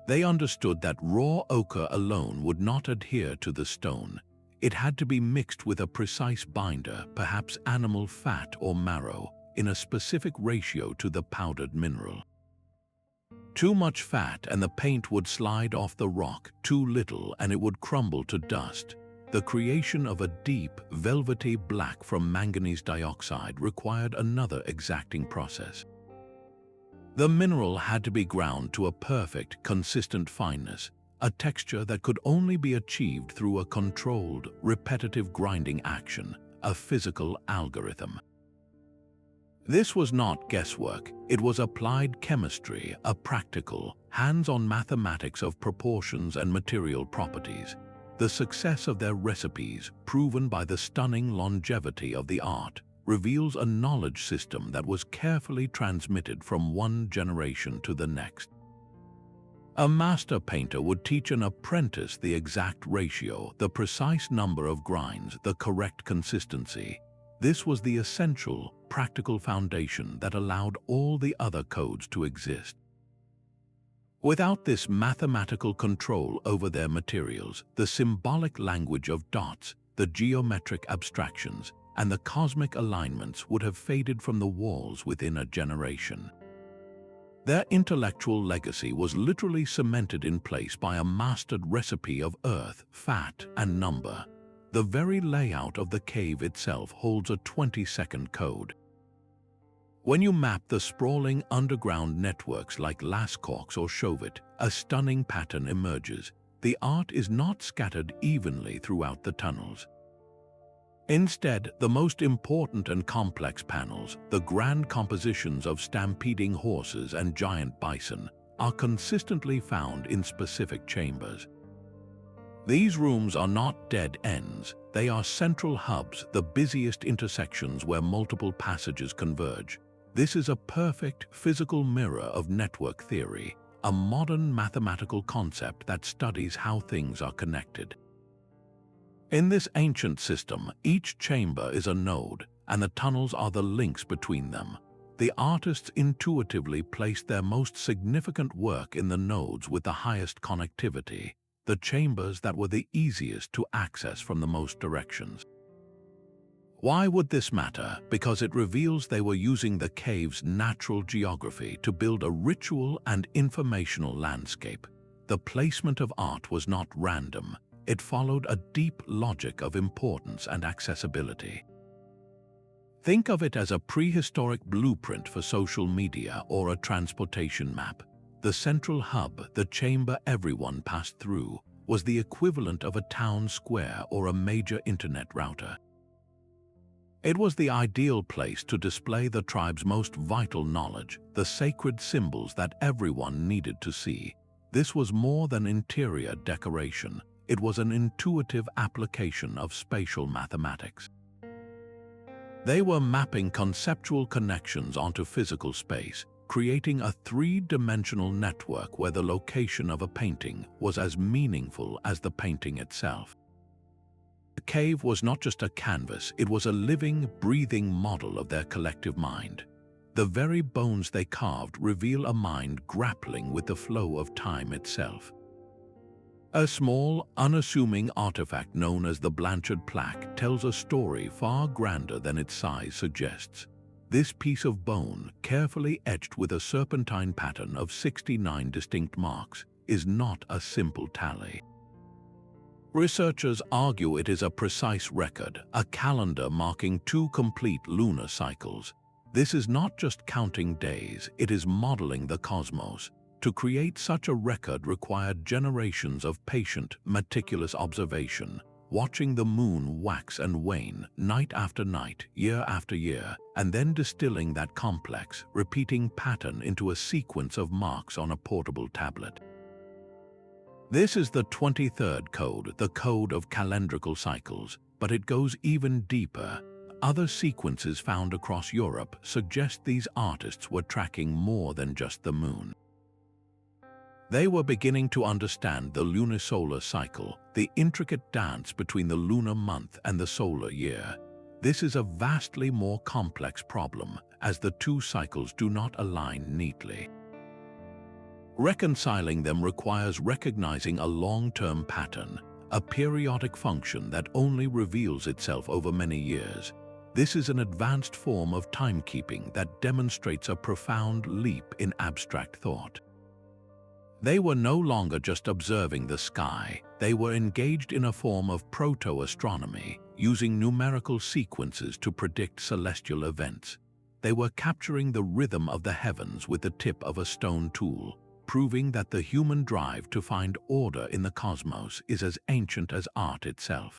They understood that raw ochre alone would not adhere to the stone. It had to be mixed with a precise binder, perhaps animal fat or marrow, in a specific ratio to the powdered mineral. Too much fat and the paint would slide off the rock, too little and it would crumble to dust. The creation of a deep, velvety black from manganese dioxide required another exacting process. The mineral had to be ground to a perfect, consistent fineness, a texture that could only be achieved through a controlled, repetitive grinding action, a physical algorithm. This was not guesswork, it was applied chemistry, a practical, hands-on mathematics of proportions and material properties. The success of their recipes, proven by the stunning longevity of the art, reveals a knowledge system that was carefully transmitted from one generation to the next. A master painter would teach an apprentice the exact ratio, the precise number of grinds, the correct consistency. This was the essential, practical foundation that allowed all the other codes to exist. Without this mathematical control over their materials, the symbolic language of dots, the geometric abstractions, and the cosmic alignments would have faded from the walls within a generation. Their intellectual legacy was literally cemented in place by a mastered recipe of earth, fat, and number. The very layout of the cave itself holds a 20-second code. When you map the sprawling underground networks like Lascaux or Chauvet, a stunning pattern emerges. The art is not scattered evenly throughout the tunnels. Instead, the most important and complex panels, the grand compositions of stampeding horses and giant bison, are consistently found in specific chambers. These rooms are not dead ends, they are central hubs, the busiest intersections where multiple passages converge. This is a perfect physical mirror of network theory, a modern mathematical concept that studies how things are connected. In this ancient system, each chamber is a node, and the tunnels are the links between them. The artists intuitively placed their most significant work in the nodes with the highest connectivity, the chambers that were the easiest to access from the most directions. Why would this matter? Because it reveals they were using the cave's natural geography to build a ritual and informational landscape. The placement of art was not random. It followed a deep logic of importance and accessibility. Think of it as a prehistoric blueprint for social media or a transportation map. The central hub, the chamber everyone passed through, was the equivalent of a town square or a major internet router. It was the ideal place to display the tribe's most vital knowledge, the sacred symbols that everyone needed to see. This was more than interior decoration. It was an intuitive application of spatial mathematics. They were mapping conceptual connections onto physical space, creating a three-dimensional network where the location of a painting was as meaningful as the painting itself. The cave was not just a canvas, it was a living, breathing model of their collective mind. The very bones they carved reveal a mind grappling with the flow of time itself. A small, unassuming artifact known as the Blanchard plaque tells a story far grander than its size suggests. This piece of bone, carefully etched with a serpentine pattern of 69 distinct marks, is not a simple tally. Researchers argue it is a precise record, a calendar marking 2 complete lunar cycles. This is not just counting days, it is modeling the cosmos. To create such a record required generations of patient, meticulous observation, watching the moon wax and wane night after night, year after year, and then distilling that complex, repeating pattern into a sequence of marks on a portable tablet. This is the 23rd code, the code of calendrical cycles, but it goes even deeper. Other sequences found across Europe suggest these artists were tracking more than just the moon. They were beginning to understand the lunisolar cycle, the intricate dance between the lunar month and the solar year. This is a vastly more complex problem, as the 2 cycles do not align neatly. Reconciling them requires recognizing a long-term pattern, a periodic function that only reveals itself over many years. This is an advanced form of timekeeping that demonstrates a profound leap in abstract thought. They were no longer just observing the sky, they were engaged in a form of proto-astronomy, using numerical sequences to predict celestial events. They were capturing the rhythm of the heavens with the tip of a stone tool, proving that the human drive to find order in the cosmos is as ancient as art itself.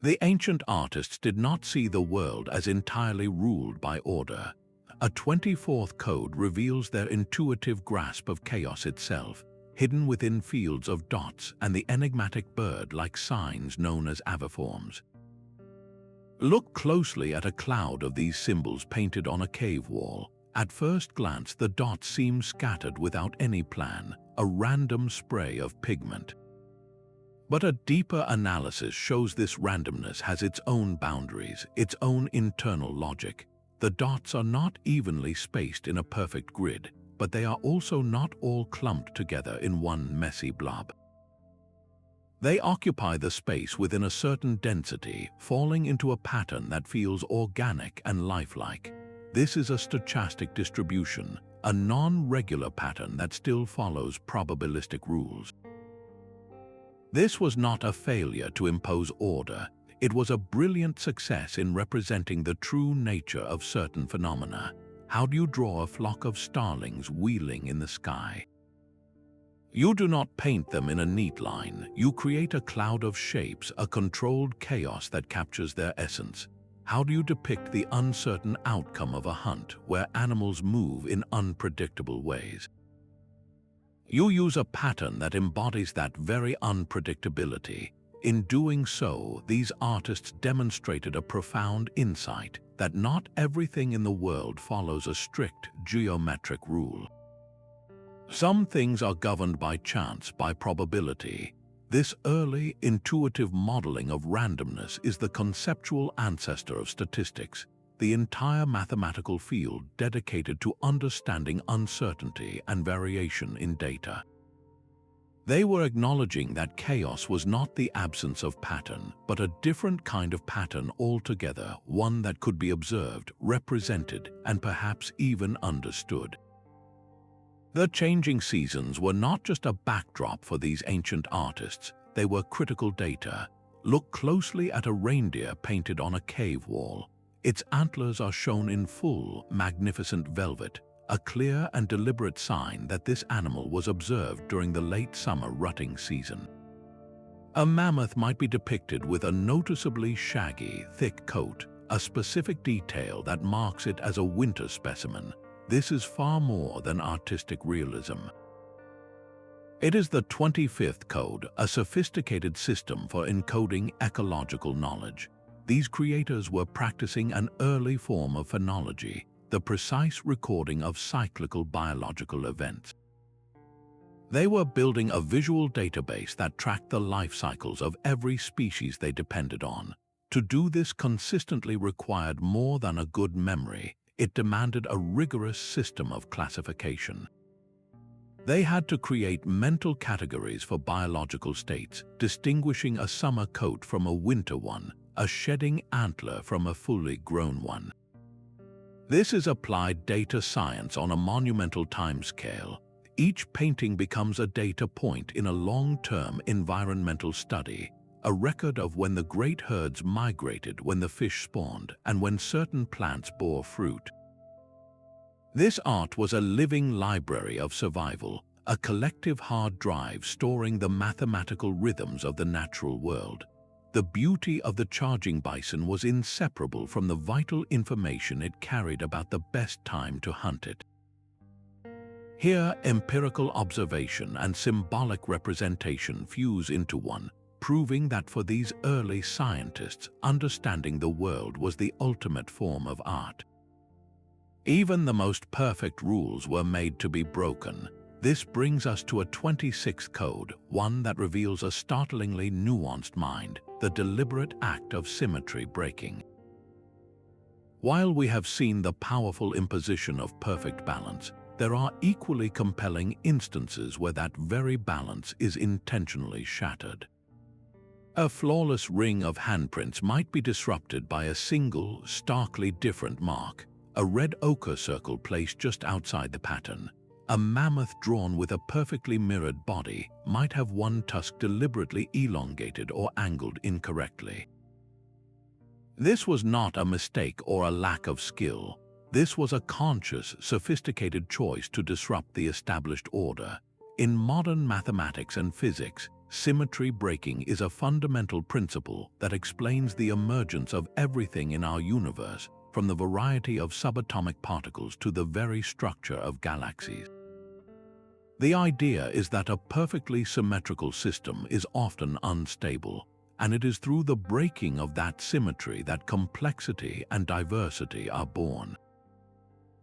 The ancient artists did not see the world as entirely ruled by order. A 24th code reveals their intuitive grasp of chaos itself, hidden within fields of dots and the enigmatic bird-like signs known as aviforms. Look closely at a cloud of these symbols painted on a cave wall. At first glance, the dots seem scattered without any plan, a random spray of pigment. But a deeper analysis shows this randomness has its own boundaries, its own internal logic. The dots are not evenly spaced in a perfect grid, but they are also not all clumped together in one messy blob. They occupy the space within a certain density, falling into a pattern that feels organic and lifelike. This is a stochastic distribution, a non-regular pattern that still follows probabilistic rules. This was not a failure to impose order. It was a brilliant success in representing the true nature of certain phenomena. How do you draw a flock of starlings wheeling in the sky? You do not paint them in a neat line. You create a cloud of shapes, a controlled chaos that captures their essence. How do you depict the uncertain outcome of a hunt where animals move in unpredictable ways? You use a pattern that embodies that very unpredictability. In doing so, these artists demonstrated a profound insight that not everything in the world follows a strict geometric rule. Some things are governed by chance, by probability. This early, intuitive modeling of randomness is the conceptual ancestor of statistics, the entire mathematical field dedicated to understanding uncertainty and variation in data. They were acknowledging that chaos was not the absence of pattern, but a different kind of pattern altogether, one that could be observed, represented, and perhaps even understood. The changing seasons were not just a backdrop for these ancient artists, they were critical data. Look closely at a reindeer painted on a cave wall. Its antlers are shown in full, magnificent velvet, a clear and deliberate sign that this animal was observed during the late summer rutting season. A mammoth might be depicted with a noticeably shaggy, thick coat, a specific detail that marks it as a winter specimen. This is far more than artistic realism. It is the 25th code, a sophisticated system for encoding ecological knowledge. These creators were practicing an early form of phenology, the precise recording of cyclical biological events. They were building a visual database that tracked the life cycles of every species they depended on. To do this consistently required more than a good memory. It demanded a rigorous system of classification. They had to create mental categories for biological states, distinguishing a summer coat from a winter one, a shedding antler from a fully grown one. This is applied data science on a monumental timescale. Each painting becomes a data point in a long-term environmental study, a record of when the great herds migrated, when the fish spawned, and when certain plants bore fruit. This art was a living library of survival, a collective hard drive storing the mathematical rhythms of the natural world. The beauty of the charging bison was inseparable from the vital information it carried about the best time to hunt it. Here, empirical observation and symbolic representation fuse into one, proving that for these early scientists, understanding the world was the ultimate form of art. Even the most perfect rules were made to be broken. This brings us to a 26th code, one that reveals a startlingly nuanced mind, the deliberate act of symmetry breaking. While we have seen the powerful imposition of perfect balance, there are equally compelling instances where that very balance is intentionally shattered. A flawless ring of handprints might be disrupted by a single, starkly different mark, a red ochre circle placed just outside the pattern. A mammoth drawn with a perfectly mirrored body might have one tusk deliberately elongated or angled incorrectly. This was not a mistake or a lack of skill. This was a conscious, sophisticated choice to disrupt the established order. In modern mathematics and physics, symmetry breaking is a fundamental principle that explains the emergence of everything in our universe, from the variety of subatomic particles to the very structure of galaxies. The idea is that a perfectly symmetrical system is often unstable, and it is through the breaking of that symmetry that complexity and diversity are born.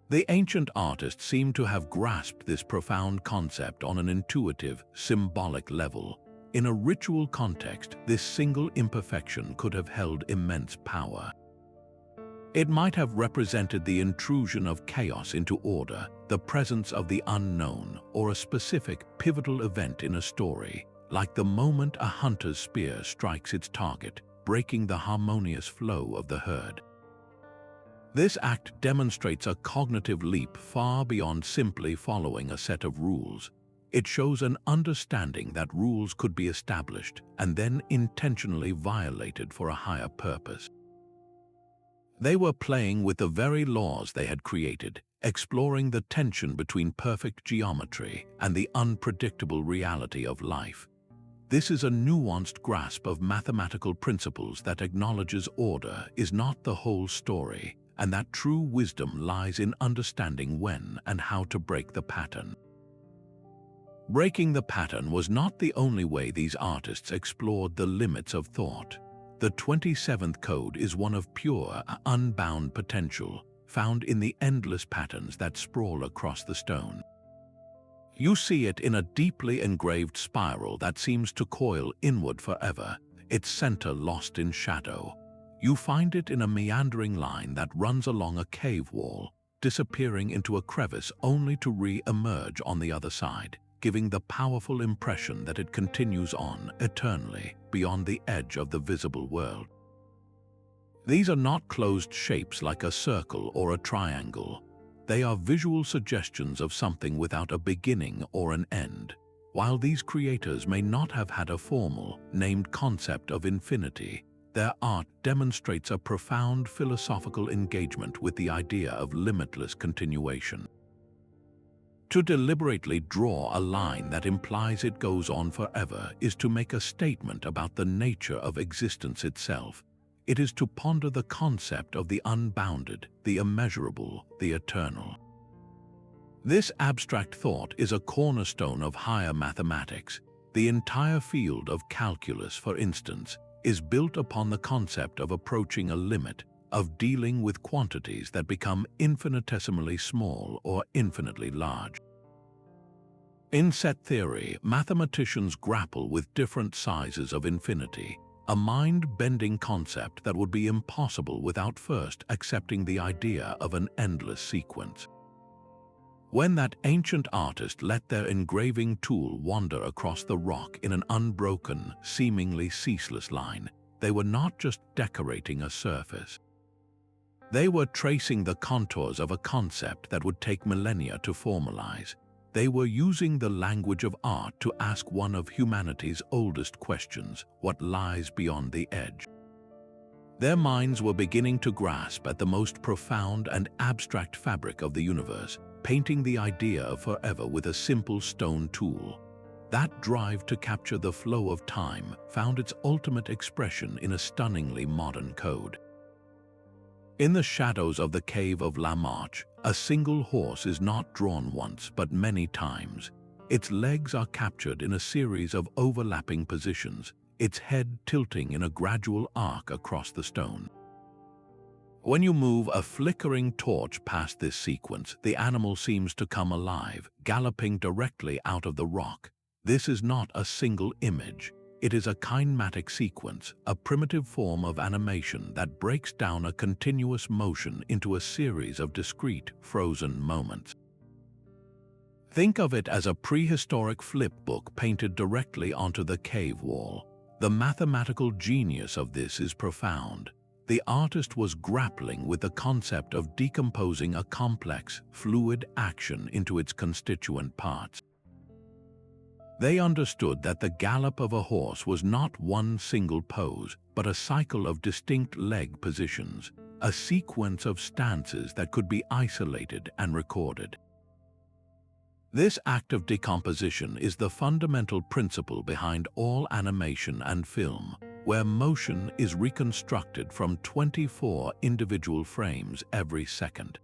The ancient artists seem to have grasped this profound concept on an intuitive, symbolic level. In a ritual context, this single imperfection could have held immense power. It might have represented the intrusion of chaos into order, the presence of the unknown, or a specific, pivotal event in a story, like the moment a hunter's spear strikes its target, breaking the harmonious flow of the herd. This act demonstrates a cognitive leap far beyond simply following a set of rules. It shows an understanding that rules could be established and then intentionally violated for a higher purpose. They were playing with the very laws they had created, exploring the tension between perfect geometry and the unpredictable reality of life. This is a nuanced grasp of mathematical principles that acknowledges order is not the whole story, and that true wisdom lies in understanding when and how to break the pattern. Breaking the pattern was not the only way these artists explored the limits of thought. The 27th code is one of pure, unbound potential, found in the endless patterns that sprawl across the stone. You see it in a deeply engraved spiral that seems to coil inward forever, its center lost in shadow. You find it in a meandering line that runs along a cave wall, disappearing into a crevice only to re-emerge on the other side, giving the powerful impression that it continues on eternally beyond the edge of the visible world. These are not closed shapes like a circle or a triangle. They are visual suggestions of something without a beginning or an end. While these creators may not have had a formal, named concept of infinity, their art demonstrates a profound philosophical engagement with the idea of limitless continuation. To deliberately draw a line that implies it goes on forever is to make a statement about the nature of existence itself. It is to ponder the concept of the unbounded, the immeasurable, the eternal. This abstract thought is a cornerstone of higher mathematics. The entire field of calculus, for instance, is built upon the concept of approaching a limit, of dealing with quantities that become infinitesimally small or infinitely large. In set theory, mathematicians grapple with different sizes of infinity, a mind-bending concept that would be impossible without first accepting the idea of an endless sequence. When that ancient artist let their engraving tool wander across the rock in an unbroken, seemingly ceaseless line, they were not just decorating a surface. They were tracing the contours of a concept that would take millennia to formalize. They were using the language of art to ask one of humanity's oldest questions: what lies beyond the edge? Their minds were beginning to grasp at the most profound and abstract fabric of the universe, painting the idea of forever with a simple stone tool. That drive to capture the flow of time found its ultimate expression in a stunningly modern code. In the shadows of the cave of La Marche, a single horse is not drawn once but many times. Its legs are captured in a series of overlapping positions, its head tilting in a gradual arc across the stone. When you move a flickering torch past this sequence, the animal seems to come alive, galloping directly out of the rock. This is not a single image. It is a kinematic sequence, a primitive form of animation that breaks down a continuous motion into a series of discrete, frozen moments. Think of it as a prehistoric flipbook painted directly onto the cave wall. The mathematical genius of this is profound. the artist was grappling with the concept of decomposing a complex, fluid action into its constituent parts. They understood that the gallop of a horse was not one single pose, but a cycle of distinct leg positions, a sequence of stances that could be isolated and recorded. This act of decomposition is the fundamental principle behind all animation and film, where motion is reconstructed from 24 individual frames every second.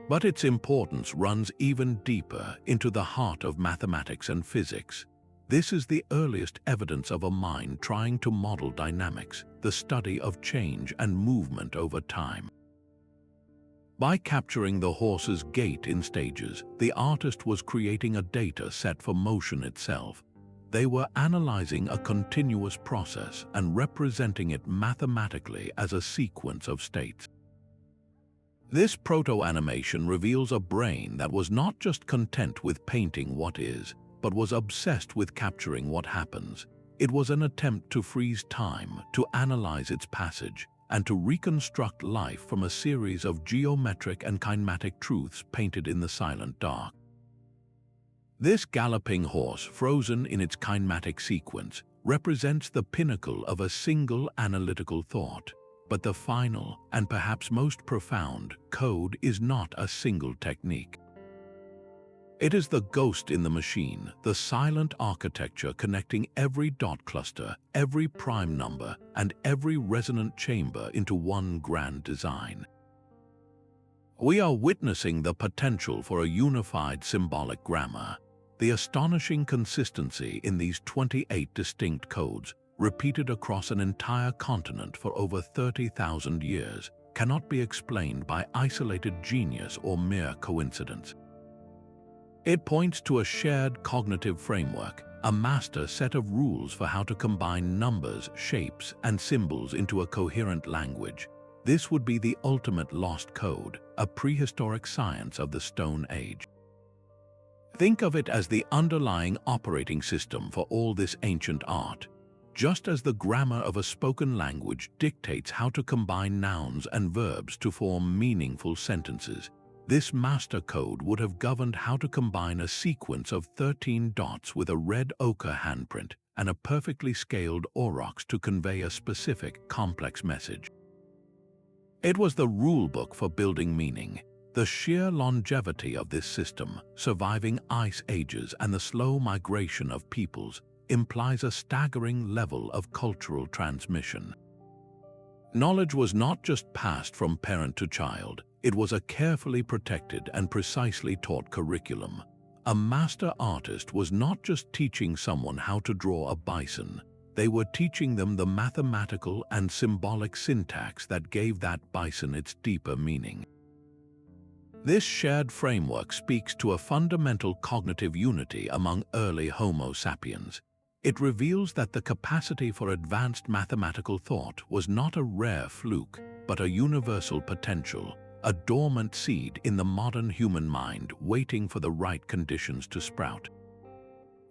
But its importance runs even deeper into the heart of mathematics and physics. This is the earliest evidence of a mind trying to model dynamics, the study of change and movement over time. By capturing the horse's gait in stages, the artist was creating a data set for motion itself. They were analyzing a continuous process and representing it mathematically as a sequence of states. This proto-animation reveals a brain that was not just content with painting what is, but was obsessed with capturing what happens. It was an attempt to freeze time, to analyze its passage, and to reconstruct life from a series of geometric and kinematic truths painted in the silent dark. This galloping horse, frozen in its kinematic sequence, represents the pinnacle of a single analytical thought. But the final, and perhaps most profound, code is not a single technique. It is the ghost in the machine, the silent architecture connecting every dot cluster, every prime number, and every resonant chamber into one grand design. We are witnessing the potential for a unified symbolic grammar. The astonishing consistency in these 28 distinct codes, repeated across an entire continent for over 30,000 years, cannot be explained by isolated genius or mere coincidence. It points to a shared cognitive framework, a master set of rules for how to combine numbers, shapes, and symbols into a coherent language. This would be the ultimate lost code, a prehistoric science of the Stone Age. Think of it as the underlying operating system for all this ancient art. Just as the grammar of a spoken language dictates how to combine nouns and verbs to form meaningful sentences, this master code would have governed how to combine a sequence of 13 dots with a red ochre handprint and a perfectly scaled aurochs to convey a specific, complex message. It was the rulebook for building meaning. The sheer longevity of this system, surviving ice ages and the slow migration of peoples, implies a staggering level of cultural transmission. Knowledge was not just passed from parent to child, it was a carefully protected and precisely taught curriculum. A master artist was not just teaching someone how to draw a bison, they were teaching them the mathematical and symbolic syntax that gave that bison its deeper meaning. This shared framework speaks to a fundamental cognitive unity among early Homo sapiens. It reveals that the capacity for advanced mathematical thought was not a rare fluke, but a universal potential, a dormant seed in the modern human mind waiting for the right conditions to sprout.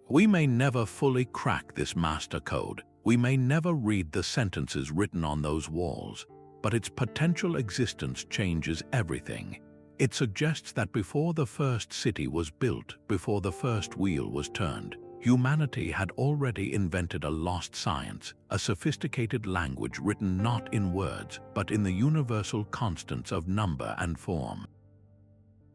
We may never fully crack this master code, we may never read the sentences written on those walls, but its potential existence changes everything. It suggests that before the first city was built, before the first wheel was turned, humanity had already invented a lost science, a sophisticated language written not in words, but in the universal constants of number and form.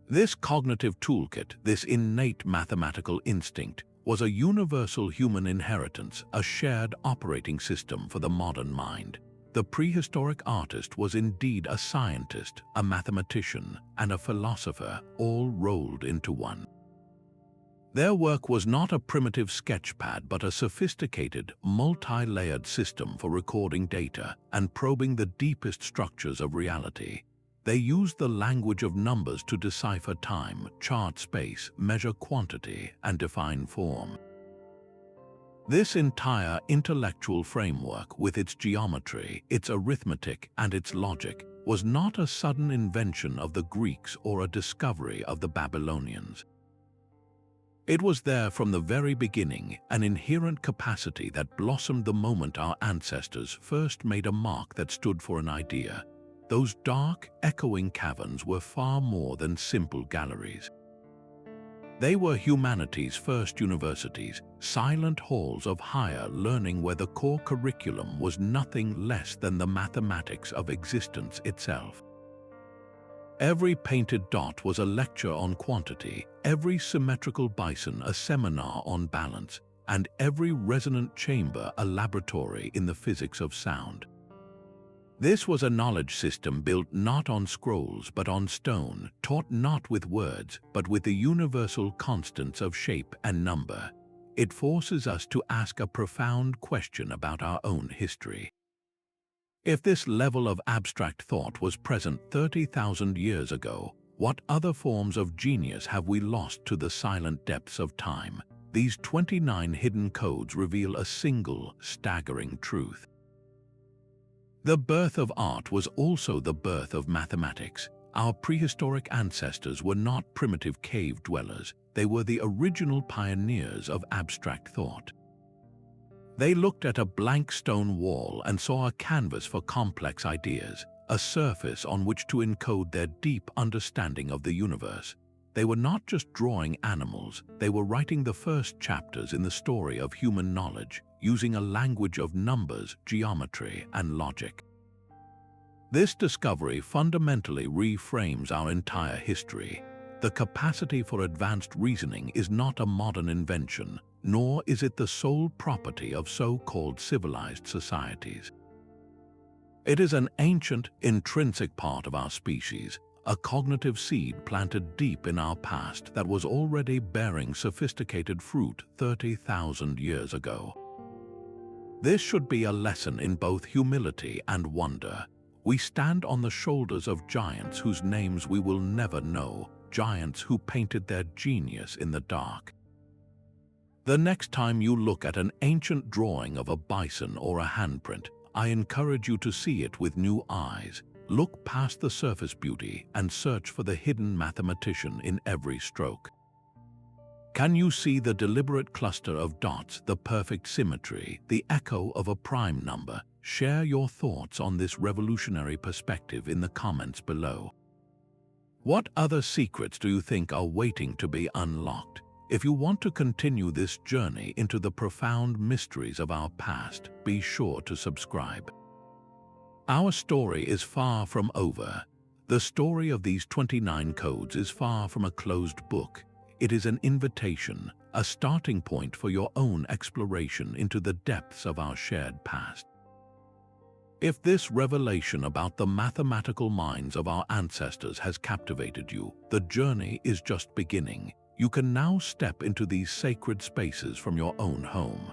This cognitive toolkit, this innate mathematical instinct, was a universal human inheritance, a shared operating system for the modern mind. The prehistoric artist was indeed a scientist, a mathematician, and a philosopher, all rolled into one. Their work was not a primitive sketchpad but a sophisticated, multi-layered system for recording data and probing the deepest structures of reality. They used the language of numbers to decipher time, chart space, measure quantity, and define form. This entire intellectual framework, with its geometry, its arithmetic, and its logic, was not a sudden invention of the Greeks or a discovery of the Babylonians. It was there from the very beginning, an inherent capacity that blossomed the moment our ancestors first made a mark that stood for an idea. Those dark, echoing caverns were far more than simple galleries. They were humanity's first universities, silent halls of higher learning where the core curriculum was nothing less than the mathematics of existence itself. Every painted dot was a lecture on quantity, every symmetrical bison a seminar on balance, and every resonant chamber a laboratory in the physics of sound. This was a knowledge system built not on scrolls but on stone, taught not with words but with the universal constants of shape and number. It forces us to ask a profound question about our own history. If this level of abstract thought was present 30,000 years ago, what other forms of genius have we lost to the silent depths of time? These 29 hidden codes reveal a single, staggering truth. The birth of art was also the birth of mathematics. Our prehistoric ancestors were not primitive cave dwellers, they were the original pioneers of abstract thought. They looked at a blank stone wall and saw a canvas for complex ideas, a surface on which to encode their deep understanding of the universe. They were not just drawing animals, they were writing the first chapters in the story of human knowledge, using a language of numbers, geometry, and logic. This discovery fundamentally reframes our entire history. The capacity for advanced reasoning is not a modern invention, nor is it the sole property of so-called civilized societies. It is an ancient, intrinsic part of our species, a cognitive seed planted deep in our past that was already bearing sophisticated fruit 30,000 years ago. This should be a lesson in both humility and wonder. We stand on the shoulders of giants whose names we will never know, giants who painted their genius in the dark. The next time you look at an ancient drawing of a bison or a handprint, I encourage you to see it with new eyes. Look past the surface beauty and search for the hidden mathematician in every stroke. Can you see the deliberate cluster of dots, the perfect symmetry, the echo of a prime number? Share your thoughts on this revolutionary perspective in the comments below. What other secrets do you think are waiting to be unlocked? If you want to continue this journey into the profound mysteries of our past, be sure to subscribe. Our story is far from over. The story of these 29 codes is far from a closed book. It is an invitation, a starting point for your own exploration into the depths of our shared past. If this revelation about the mathematical minds of our ancestors has captivated you, the journey is just beginning. You can now step into these sacred spaces from your own home.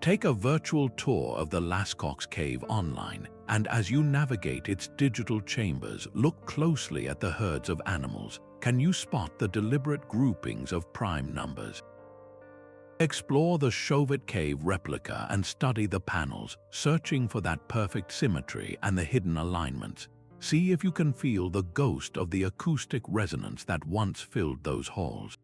Take a virtual tour of the Lascaux cave online, and as you navigate its digital chambers, look closely at the herds of animals. Can you spot the deliberate groupings of prime numbers? Explore the Chauvet cave replica and study the panels, searching for that perfect symmetry and the hidden alignments. See if you can feel the ghost of the acoustic resonance that once filled those halls.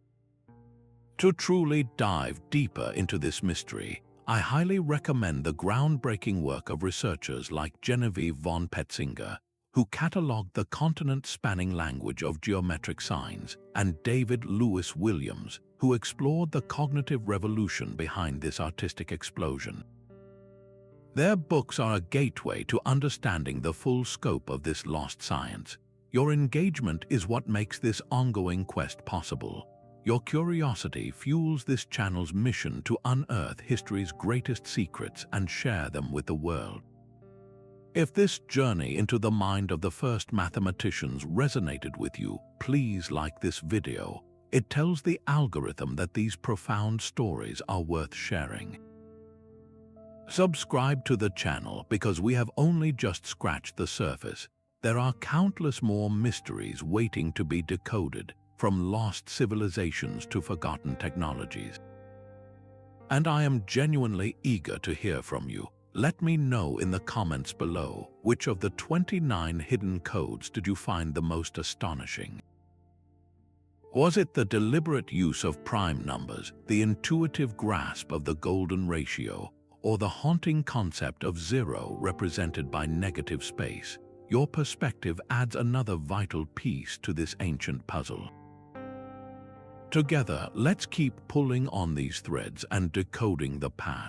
To truly dive deeper into this mystery, I highly recommend the groundbreaking work of researchers like Genevieve von Petzinger, who catalogued the continent-spanning language of geometric signs, and David Lewis Williams, who explored the cognitive revolution behind this artistic explosion. Their books are a gateway to understanding the full scope of this lost science. Your engagement is what makes this ongoing quest possible. Your curiosity fuels this channel's mission to unearth history's greatest secrets and share them with the world. If this journey into the mind of the first mathematicians resonated with you, please like this video. It tells the algorithm that these profound stories are worth sharing. Subscribe to the channel because we have only just scratched the surface. There are countless more mysteries waiting to be decoded, from lost civilizations to forgotten technologies. And I am genuinely eager to hear from you. Let me know in the comments below, which of the 29 hidden codes did you find the most astonishing? Was it the deliberate use of prime numbers, the intuitive grasp of the golden ratio, or the haunting concept of zero represented by negative space? Your perspective adds another vital piece to this ancient puzzle. Together, let's keep pulling on these threads and decoding the past.